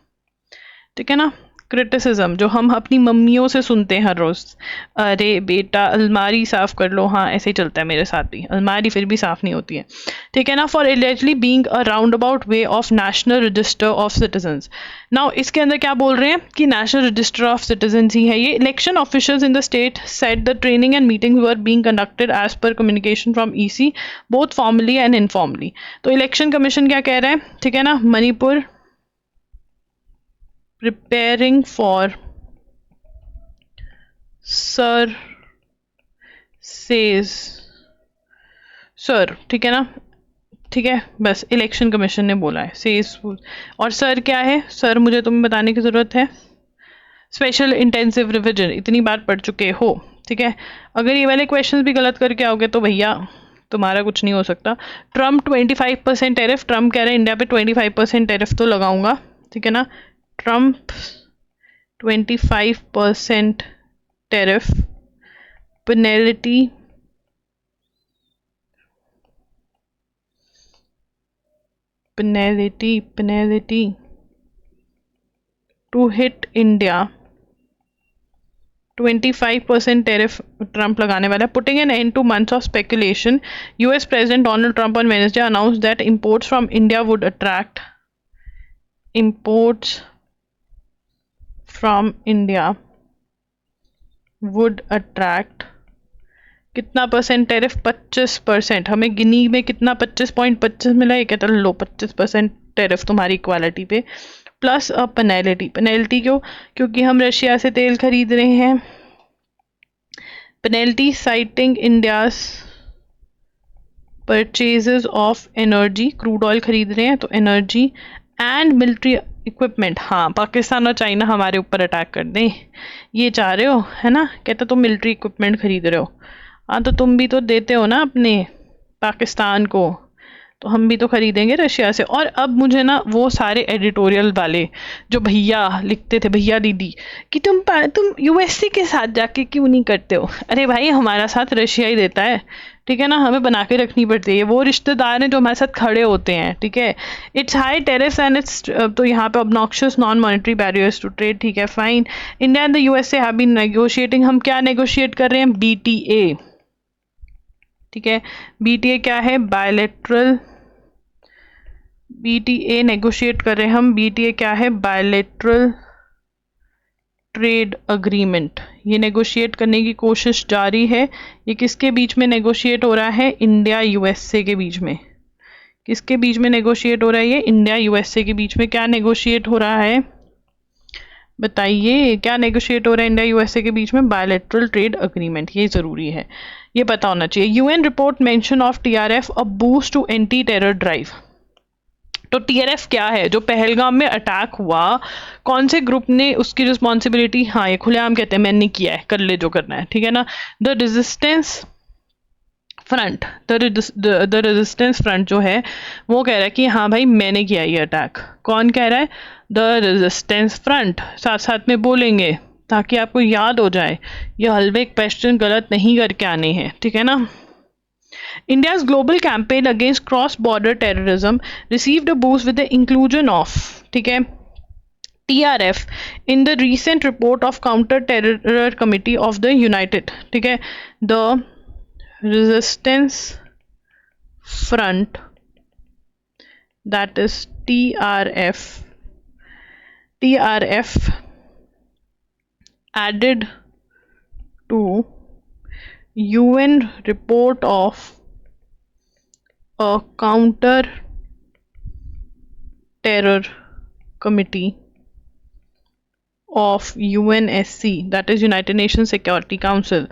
ठीक है ना, क्रिटिसिज्म जो हम अपनी मम्मियों से सुनते हैं हर रोज, अरे बेटा अलमारी साफ कर लो। हाँ, ऐसे ही चलता है मेरे साथ भी, अलमारी फिर भी साफ नहीं होती है। ठीक है ना। For eligibly being a roundabout way of national register of citizens. Now इसके अंदर क्या बोल रहे हैं कि नेशनल रजिस्टर ऑफ सिटीजन्स ही है ये। Election officials in the state said the training and meeting were being conducted as per communication from EC both formally and informally. तो इलेक्शन कमीशन क्या कह रहा है? ठीक है ना, Manipur preparing for sir says sir. ठीक है ना, ठीक है, बस इलेक्शन कमीशन ने बोला है सेज। और सर क्या है? सर मुझे तुम्हें बताने की ज़रूरत है, स्पेशल इंटेंसिव रिविजन, इतनी बार पढ़ चुके हो। ठीक है, अगर ये वाले क्वेश्चंस भी गलत करके आओगे तो भैया तुम्हारा कुछ नहीं हो सकता। ट्रम्प 25% टैरिफ, ट्रम्प कह रहे हैं इंडिया पे 25% टैरिफ तो लगाऊंगा। ठीक है ना, Trump 25% tariff penalty to hit India. 25% tariff Trump लगाने वाला है. Putting an end to months of speculation, US President Donald Trump on Wednesday announced that imports from India would attract कितना परसेंट टैरिफ? 25%. हमें गिनी में कितना 25.25 मिला, ये कहता लो 25% टैरिफ तुम्हारी क्वालिटी पे प्लस अ पेनल्टी क्यों? क्योंकि हम रशिया से तेल खरीद रहे हैं. Penalty citing India's purchases of energy, crude oil खरीद रहे हैं तो एनर्जी एंड मिलिट्री इक्विपमेंट. हाँ, पाकिस्तान और चाइना हमारे ऊपर अटैक कर दें, ये चाह रहे हो है ना? कहता तुम मिलिट्री इक्विपमेंट खरीद रहे हो. हाँ, तो तुम भी तो देते हो ना अपने पाकिस्तान को, तो हम भी तो खरीदेंगे रशिया से. और अब मुझे ना वो सारे एडिटोरियल वाले जो भैया लिखते थे, भैया दीदी, कि तुम यूएसए के साथ जाके क्यों नहीं करते हो. अरे भाई, हमारा साथ रशिया ही देता है, ठीक है ना? हमें बना के रखनी पड़ती है. वो रिश्तेदार हैं जो हमारे साथ खड़े होते हैं, ठीक है. It's high tariff and it's, तो यहाँ पे obnoxious non monetary barriers to trade, ठीक है, fine. India and the USA have been negotiating. हम क्या नेगोशिएट कर रहे हैं? BTA, ठीक है. BTA क्या है? बायलैटरल. BTA नेगोशिएट कर रहे हैं हम. BTA क्या है? Bilateral trade agreement. ये नेगोशिएट करने की कोशिश जारी है. ये किसके बीच में नेगोशिएट हो रहा है? इंडिया यूएसए के बीच में. किसके बीच में नेगोशिएट हो रहा है? ये इंडिया यूएसए के बीच में. क्या नेगोशिएट हो रहा है बताइए? क्या नेगोशिएट हो रहा है इंडिया यूएसए के बीच में? Bilateral trade agreement. ये जरूरी है, ये पता होना चाहिए. UN report mention of TRF a boost to anti terror drive. तो TRF क्या है? जो पहलगाम में अटैक हुआ, कौन से ग्रुप ने उसकी रिस्पॉन्सिबिलिटी? हाँ, ये खुलेआम कहते हैं मैंने किया है, कर ले जो करना है, ठीक है ना. The resistance front, the resistance front जो है वो कह रहा है कि हाँ भाई मैंने किया ये अटैक. कौन कह रहा है? The resistance front. साथ साथ में बोलेंगे ताकि आपको याद हो जाए, ये हलवे क्वेश्चन गलत नहीं करके आने हैं, ठीक है ना. India's global campaign against cross-border terrorism received a boost with the inclusion of, ठीक है, TRF in the recent report of Counter-Terror Committee of the United, ठीक है, the Resistance Front, that is TRF added to UN report of a counter-terror committee of UNSC, that is United Nations Security Council.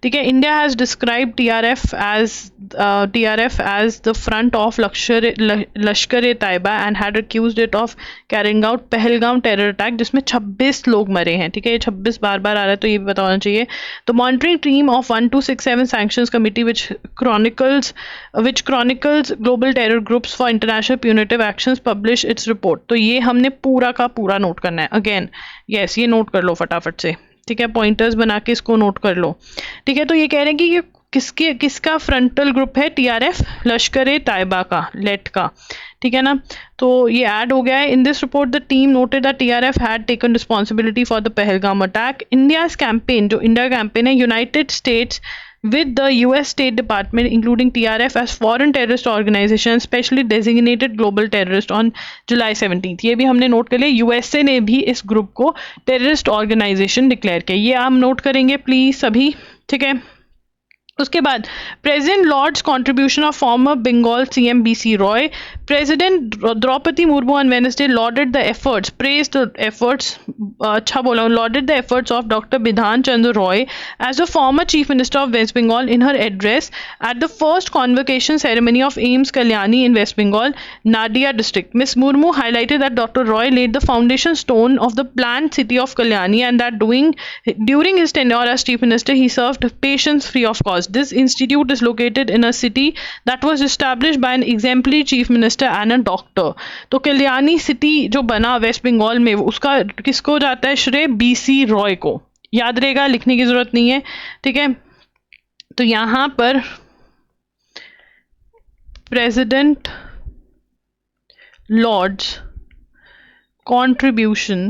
ठीक है. India has described TRF as the front of Lashkar-e-Taiba and had accused it of carrying out Pahalgam terror attack, जिसमें 26 लोग मरे हैं, ठीक है. ये 26 बार बार आ रहा है तो ये भी पता होना चाहिए. The monitoring team of 1267 sanctions committee which chronicles global terror groups for international punitive actions publish its report. तो ये हमने पूरा का पूरा नोट करना है. अगेन यस, ये नोट कर लो फटाफट से, ठीक है. पॉइंटर्स बना के इसको नोट कर लो, ठीक है. तो ये कह रहे हैं कि ये किसका फ्रंटल ग्रुप है? TRF, लश्कर-ए-तैयबा का, लेट का, ठीक है ना. तो ये ऐड हो गया है. In this report the team noted that TRF had taken responsibility for the Pahalgam attack. India's campaign, जो इंडिया कैंपेन है, United states with the US State Department including TRF as foreign terrorist organization specially designated global terrorist on July 17th. ये भी हमने note कर लिया. USA ने भी इस ग्रुप को टेररिस्ट ऑर्गेनाइजेशन डिक्लेयर किया. ये हम नोट करेंगे प्लीज सभी, ठीक है. उसके बाद president lauds contribution of former Bengal CM BC Roy. President Droupadi Murmu on Wednesday lauded the efforts, praised the efforts, अच्छा बोला, lauded the efforts of doctor Bidhan Chandra Roy as the former chief minister of west Bengal in her address at the first convocation ceremony of AIIMS Kalyani in west Bengal, Nadia district. Ms Murmu highlighted that Dr. Roy laid the foundation stone of the planned city of Kalyani and that during his tenure as chief minister he served patients free of cost. This institute is located in a city that was established by an exemplary chief minister and a doctor. तो Kalyani city जो बना waste Bengal में, उसका किसको जाता है श्रेय? BC Roy को. याद रहेगा, लिखने की जरूरत नहीं है, ठीक है. तो यहाँ पर president Lords contribution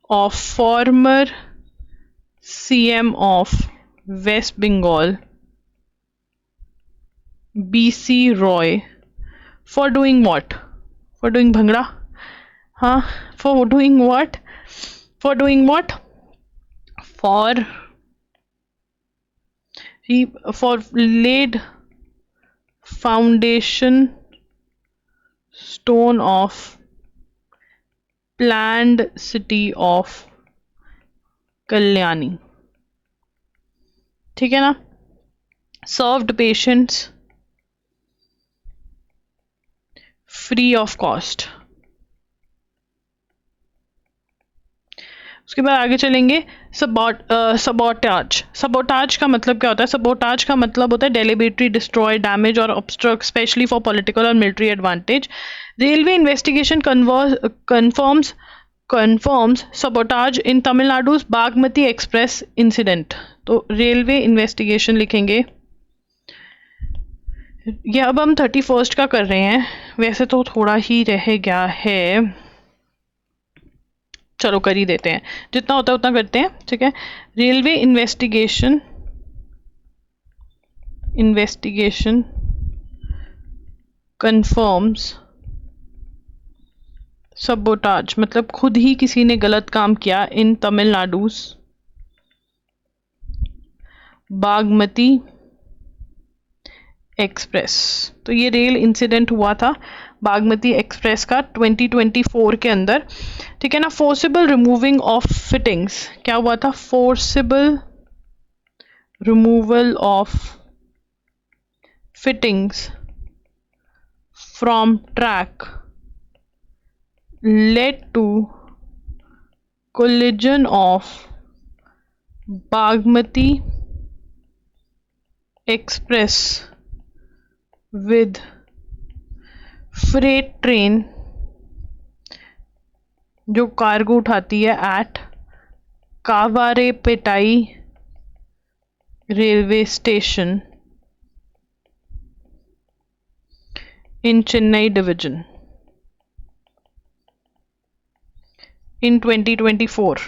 of former CM of West Bengal BC Roy for doing what? For doing bhangra? Huh? For doing what? For doing what? For he for laid foundation stone of planned city of Kalyani. ठीक है ना. Served patients free of cost. उसके बाद आगे चलेंगे. Sabotage. Sabotage का मतलब क्या होता है? सबोटाज का मतलब होता है डेलिबरेटली डिस्ट्रॉय, डैमेज और ऑब्स्ट्रक्ट स्पेशली फॉर पॉलिटिकल और military advantage. Railway investigation confirms sabotage in Tamil Nadu's Bagmati express incident. तो रेलवे इन्वेस्टिगेशन लिखेंगे. ये अब हम 31 का कर रहे हैं, वैसे तो थोड़ा ही रह गया है, चलो कर ही देते हैं, जितना होता है उतना करते हैं. ठीक है. रेलवे इन्वेस्टिगेशन confirms सबोटाज मतलब खुद ही किसी ने गलत काम किया इन तमिलनाडुस बागमती एक्सप्रेस. तो ये रेल इंसिडेंट हुआ था बागमती एक्सप्रेस का 2024 के अंदर. ठीक है ना. Forcible removing of fittings. क्या हुआ था? Forcible removal of fittings from track led to collision of Bagmati Express with freight train जो कार्गो उठाती है at Kavaraipettai railway station in Chennai division in 2024.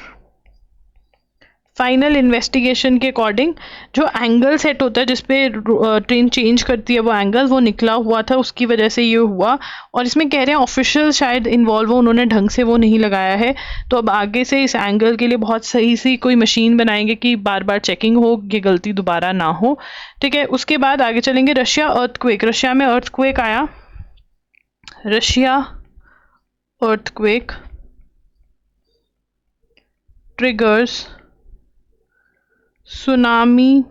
Final investigation के अकॉर्डिंग जो एंगल सेट होता है जिसपे ट्रेन चेंज करती है वो एंगल वो निकला हुआ था, उसकी वजह से ये हुआ. और इसमें कह रहे हैं ऑफिशियल शायद इन्वॉल्व हो, उन्होंने ढंग से वो नहीं लगाया है. तो अब आगे से इस एंगल के लिए बहुत सही सी कोई मशीन बनाएंगे कि बार बार चेकिंग हो, ये गलती दोबारा ना हो. ठीक है. उसके बाद आगे चलेंगे. Russia earthquake. रशिया में अर्थक्वेक आया. Russia earthquake triggers tsunami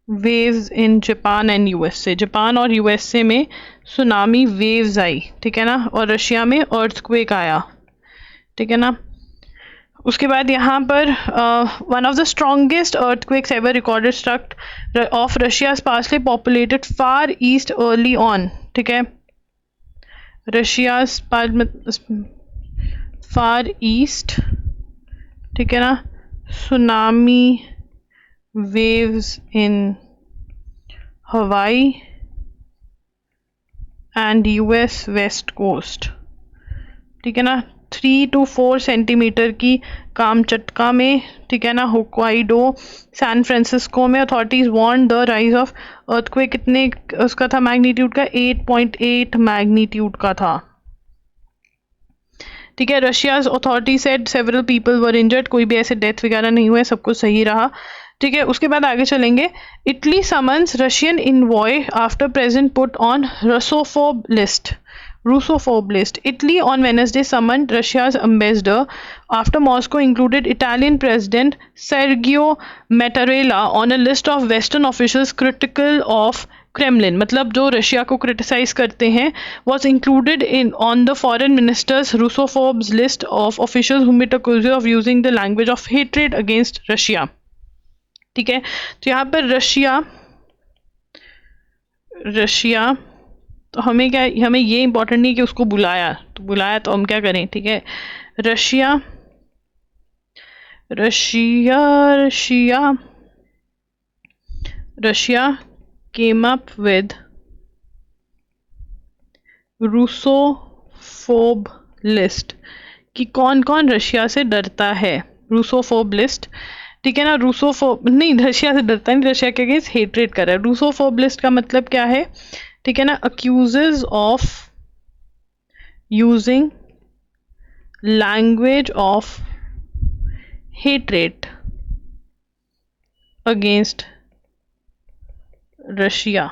waves in Japan and USA. Japan और यूएसए में सुनामी वेव्स आई. ठीक है ना. और रशिया में अर्थक्वेक आया. ठीक है ना. उसके बाद यहाँ पर one of the strongest earthquakes ever recorded struck off Russia sparsely populated far east early on. ठीक है. Russia far east. ठीक है ना. सुनामी वेव्स इन हवाई एंड यूएस वेस्ट कोस्ट. ठीक है ना. 3 to 4 सेंटीमीटर की कामचटका में. ठीक है ना. होक्काइडो, सैन फ्रांसिस्को में authorities warn the rise of earthquake. कितने उसका था मैग्नीट्यूड का? 8.8 मैग्नीट्यूड का था. ठीक है. Russia's authority said several people were injured. कोई भी ऐसे डेथ वगैरह नहीं हुए, सब कुछ सही रहा. ठीक है. उसके बाद आगे चलेंगे. Italy summons Russian envoy after president put on Russophobe list. Italy on Wednesday summoned Russia's ambassador after Moscow included Italian President Sergio Mattarella on a list of Western officials critical of Kremlin. मतलब जो Russia को criticise करते हैं was included in on the foreign minister's Russophobes list of officials whom it accused of using the language of hatred against Russia. ठीक है. तो यहाँ पर रशिया तो हमें क्या, हमें ये इंपॉर्टेंट नहीं कि उसको बुलाया तो हम क्या करें. ठीक है. Russia Russia came up with Russophobe list कि कौन कौन रशिया से डरता है। रूसोफोब लिस्ट, ठीक है ना। रूसोफोब नहीं, रशिया से डरता नहीं, रशिया के अगेंस्ट हेट्रेट कर रहा है। रूसोफोब लिस्ट का मतलब क्या है, ठीक है ना, accuses of using language of hatred against Russia,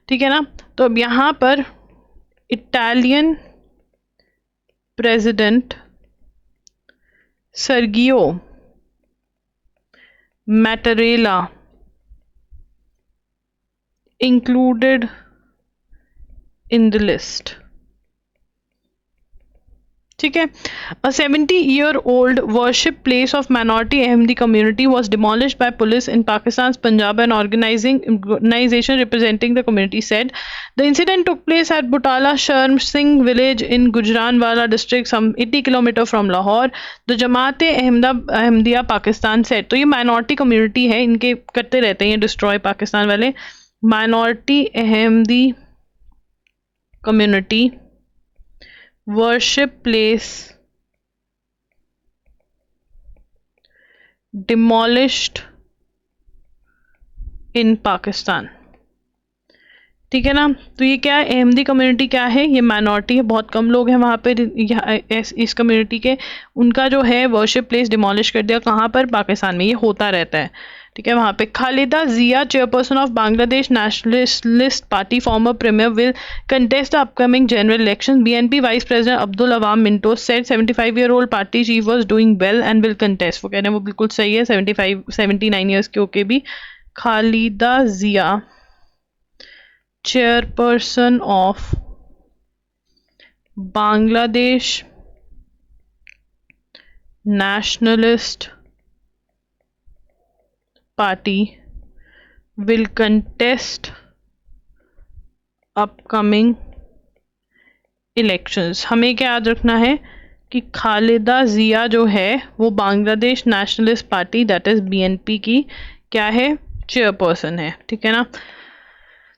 ठीक है ना। तो अब यहाँ पर Italian president Sergio Mattarella included in the list, ठीक है। A 70-year-old worship place of minority Ahmadi community was demolished by police in Pakistan's Punjab. An organization representing the community said the incident took place at Butala Sharm Singh village in Gujranwala district, some 80 km from Lahore. The Jamaat-e-Ahmadiyya Pakistan said. तो ये minority community है, इनके करते रहते हैं destroy Pakistan वाले। Minority Ahmadi community worship place demolished in Pakistan, ठीक है ना। तो ये क्या है, अहमदी कम्युनिटी क्या है, ये माइनॉरिटी है, बहुत कम लोग हैं वहाँ पे इस कम्युनिटी के। उनका जो है वर्शिप प्लेस डिमोलिश कर दिया, कहाँ पर, पाकिस्तान में। ये होता रहता है, ठीक है। वहाँ पे Khaleda Zia, chairperson of Bangladesh Nationalist Party, former premier, will contest the upcoming general election. BNP vice president Abdul Awal Mintoo said 75-year-old party chief was doing well and will contest. वो कह रहे हैं वो बिल्कुल सही है, 79 ईयर्स के होके भी। खालिदा जिया, chairperson of Bangladesh Nationalist Party, will contest upcoming elections। हमें क्या याद रखना है कि खालिदा जिया जो है वो Bangladesh Nationalist party that is BNP की क्या है, चेयरपर्सन है, ठीक है ना।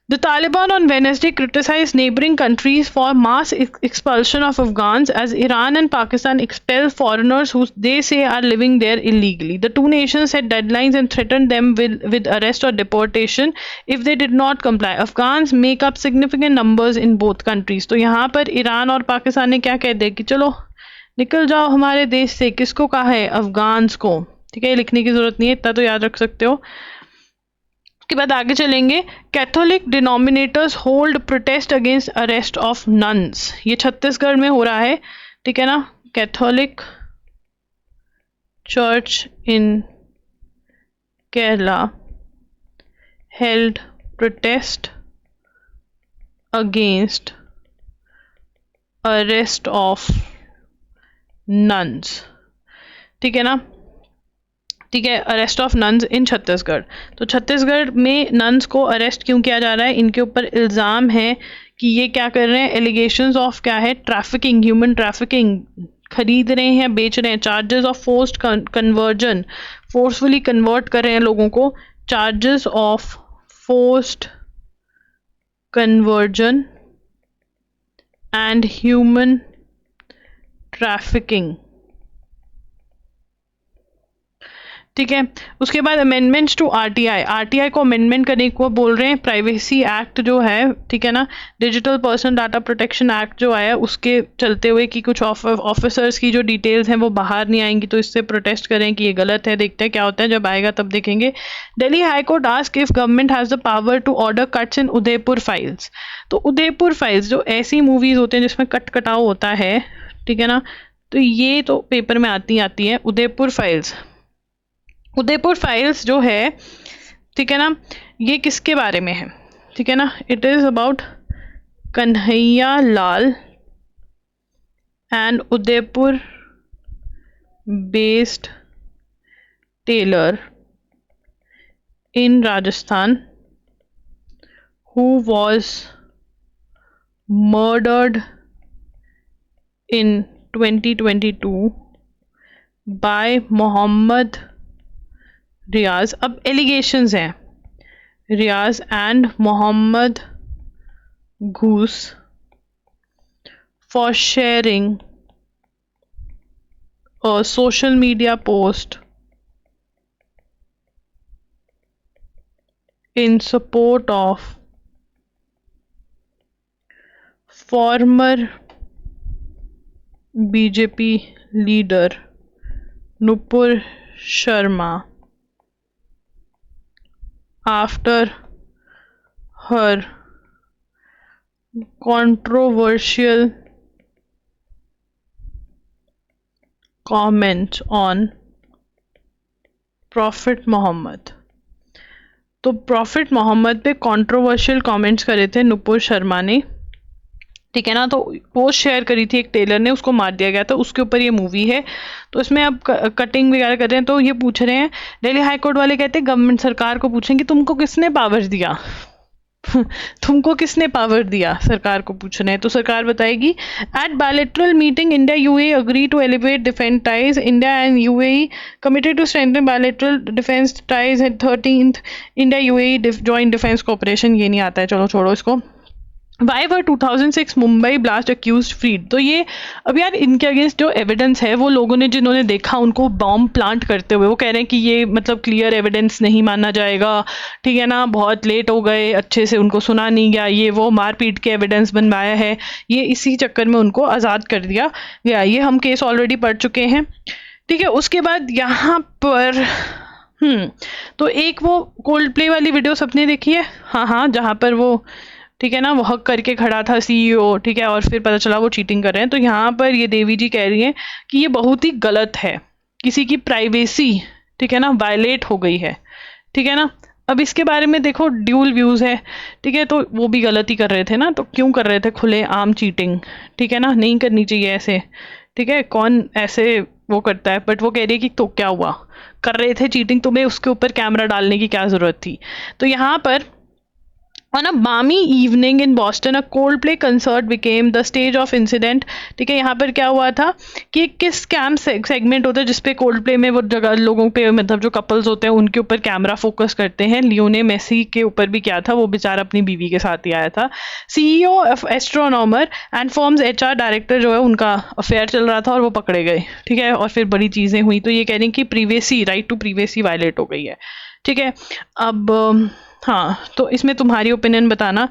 The Taliban on Wednesday criticized neighboring countries for mass expulsion of Afghans as Iran and Pakistan expel foreigners who they say are living there illegally. The two nations set deadlines and threatened them with arrest or deportation if they did not comply. Afghans make up significant numbers in both countries. तो यहाँ पर Iran और पाकिस्तान ने क्या कह दिया कि चलो निकल जाओ हमारे देश से। किसको कहा है, अफगान्स को, ठीक है। लिखने की जरूरत नहीं है, इतना तो याद रख सकते हो। के बाद आगे चलेंगे। Catholic denominators hold protest against arrest of nuns. ये छत्तीसगढ़ में हो रहा है, ठीक है ना। Catholic church in Kerala held protest against arrest of nuns, ठीक है ना। ठीक है, अरेस्ट ऑफ नन्स इन छत्तीसगढ़। तो छत्तीसगढ़ में नन्स को अरेस्ट क्यों किया जा रहा है, इनके ऊपर इल्ज़ाम है कि ये क्या कर रहे हैं, एलिगेशंस ऑफ क्या है, ट्रैफिकिंग, ह्यूमन ट्रैफिकिंग, खरीद रहे हैं, बेच रहे हैं। Charges of forced conversion, forcefully convert कर रहे हैं लोगों को। Charges of forced conversion and human trafficking, ठीक है। उसके बाद अमेंडमेंट्स टू आरटीआई, आरटीआई को अमेंडमेंट करने को बोल रहे हैं। प्राइवेसी एक्ट जो है, ठीक है ना, digital personal data protection act जो आया उसके चलते हुए कि कुछ ऑफिसर्स की जो डिटेल्स हैं वो बाहर नहीं आएंगी, तो इससे प्रोटेस्ट करें कि ये गलत है। देखते हैं क्या होता है, जब आएगा तब देखेंगे। Delhi high court ask if government has the power to order cuts in Udaipur files. तो उदयपुर फाइल्स जो ऐसी मूवीज होते हैं जिसमें कट कटाव होता है, ठीक है ना, तो ये तो पेपर में आती है। उदयपुर फाइल्स, उदयपुर फाइल्स जो है, ठीक है ना, ये किसके बारे में है, ठीक है ना, it is about Kanhaiya Lal and Udaipur based tailor in Rajasthan who was murdered in 2022 by Mohammad Riaz. अब एलिगेशंस हैं, रियाज एंड मोहम्मद घूस for sharing a social media post in support of former BJP leader Nupur Sharma after her controversial comment on prophet Muhammad. तो prophet Mohammad पे controversial comments करे थे नुपुर शर्मा ने, ठीक है ना। तो पोस्ट शेयर करी थी एक टेलर ने, उसको मार दिया गया था, उसके ऊपर ये मूवी है। तो इसमें अब कटिंग वगैरह कर रहे हैं। तो ये पूछ रहे हैं, दिल्ली हाई कोर्ट वाले कहते हैं गवर्नमेंट सरकार को पूछें कि तुमको किसने पावर दिया तुमको किसने पावर दिया, सरकार को पूछ रहे हैं। तो सरकार बताएगी, at bilateral meeting India UAE agree to elevate defence ties, India and UAE committed to strengthen bilateral defence ties at 13th India UAE joint defence cooperation. ये नहीं आता है, चलो छोड़ो इसको। Why were 2006 Mumbai blast accused freed? तो ये अब यार इनके अगेंस्ट जो एविडेंस है, वो लोगों ने जिन्होंने देखा उनको बॉम्ब प्लांट करते हुए, वो कह रहे हैं कि ये मतलब क्लियर एविडेंस नहीं माना जाएगा, ठीक है ना, बहुत लेट हो गए, अच्छे से उनको सुना नहीं गया, ये वो मारपीट के एविडेंस बनवाया है, ये इसी चक्कर में उनको आज़ाद कर दिया गया। ये हम केस ऑलरेडी पढ़ चुके हैं, ठीक है। उसके बाद यहाँ पर तो एक वो कोल्ड प्ले वाली वीडियो सबने देखी है, हाँ, जहाँ पर वो, ठीक है ना, वो हक करके खड़ा था सीईओ, ठीक है, और फिर पता चला वो चीटिंग कर रहे हैं। तो यहाँ पर ये देवी जी कह रही हैं कि ये बहुत ही गलत है, किसी की प्राइवेसी, ठीक है ना, वायलेट हो गई है, ठीक है ना। अब इसके बारे में देखो ड्यूल व्यूज़ है, ठीक है। तो वो भी गलत ही कर रहे थे ना, तो क्यों कर रहे थे खुले आम चीटिंग, ठीक है ना, नहीं करनी चाहिए ऐसे, ठीक है। कौन ऐसे वो करता है, बट वो कह रही है कि तो क्या हुआ, कर रहे थे चीटिंग, तुम्हें उसके ऊपर कैमरा डालने की क्या ज़रूरत थी। तो यहाँ पर On a balmy evening in Boston, a Coldplay concert became the stage of incident, ठीक है। यहाँ पर क्या हुआ था कि किस स्कैम सेगमेंट होता है जिसपे Coldplay में वो जगह लोगों पे, मतलब जो कपल्स होते हैं उनके ऊपर कैमरा फोकस करते हैं। लियोने मेसी के ऊपर भी क्या था, वो बेचारा अपनी बीवी के साथ ही आया था। CEO of astronomer and firms HR director जो है, उनका अफेयर चल रहा था और वो पकड़े गए, ठीक है, और फिर बड़ी चीज़ें हुई। तो ये कह रही हैं कि privacy, right to privacy violate हो गई है, ठीक है। अब हाँ, तो इसमें तुम्हारी ओपिनियन बताना।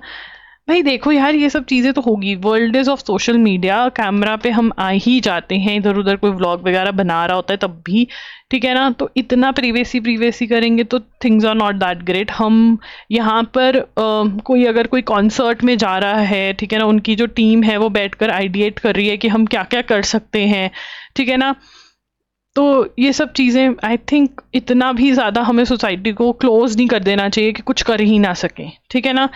भाई देखो यार, ये सब चीज़ें तो होगी, world is of social media, camera पे हम आ ही जाते हैं, इधर उधर कोई व्लॉग वगैरह बना रहा होता है तब भी, ठीक है ना। तो इतना प्रीवेसी करेंगे तो things are not that great. हम यहाँ पर कोई अगर कोई कॉन्सर्ट में जा रहा है, ठीक है ना, उनकी जो टीम है वो बैठकर आइडिएट कर रही है कि हम क्या क्या कर सकते हैं, ठीक है ना। तो ये सब चीज़ें आई थिंक इतना भी ज़्यादा हमें सोसाइटी को क्लोज नहीं कर देना चाहिए कि कुछ कर ही ना सकें, ठीक है ना।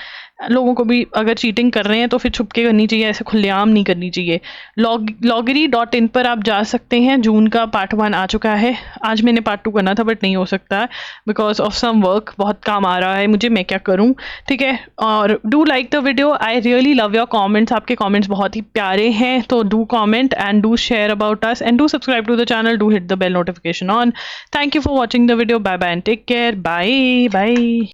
लोगों को भी अगर चीटिंग कर रहे हैं तो फिर छुप के करनी चाहिए, ऐसे खुलेआम नहीं करनी चाहिए। loggery.in पर आप जा सकते हैं, जून का पार्ट 1 आ चुका है। आज मैंने पार्ट 2 करना था बट नहीं हो सकता है बिकॉज ऑफ सम वर्क, बहुत काम आ रहा है मुझे, मैं क्या करूं, ठीक है। और do like the video, I really love your comments, आपके कॉमेंट्स बहुत ही प्यारे हैं। तो do comment and do share about us and do subscribe to the channel, do hit the bell notification on. Thank you for watching the video, bye bye and take care, bye bye.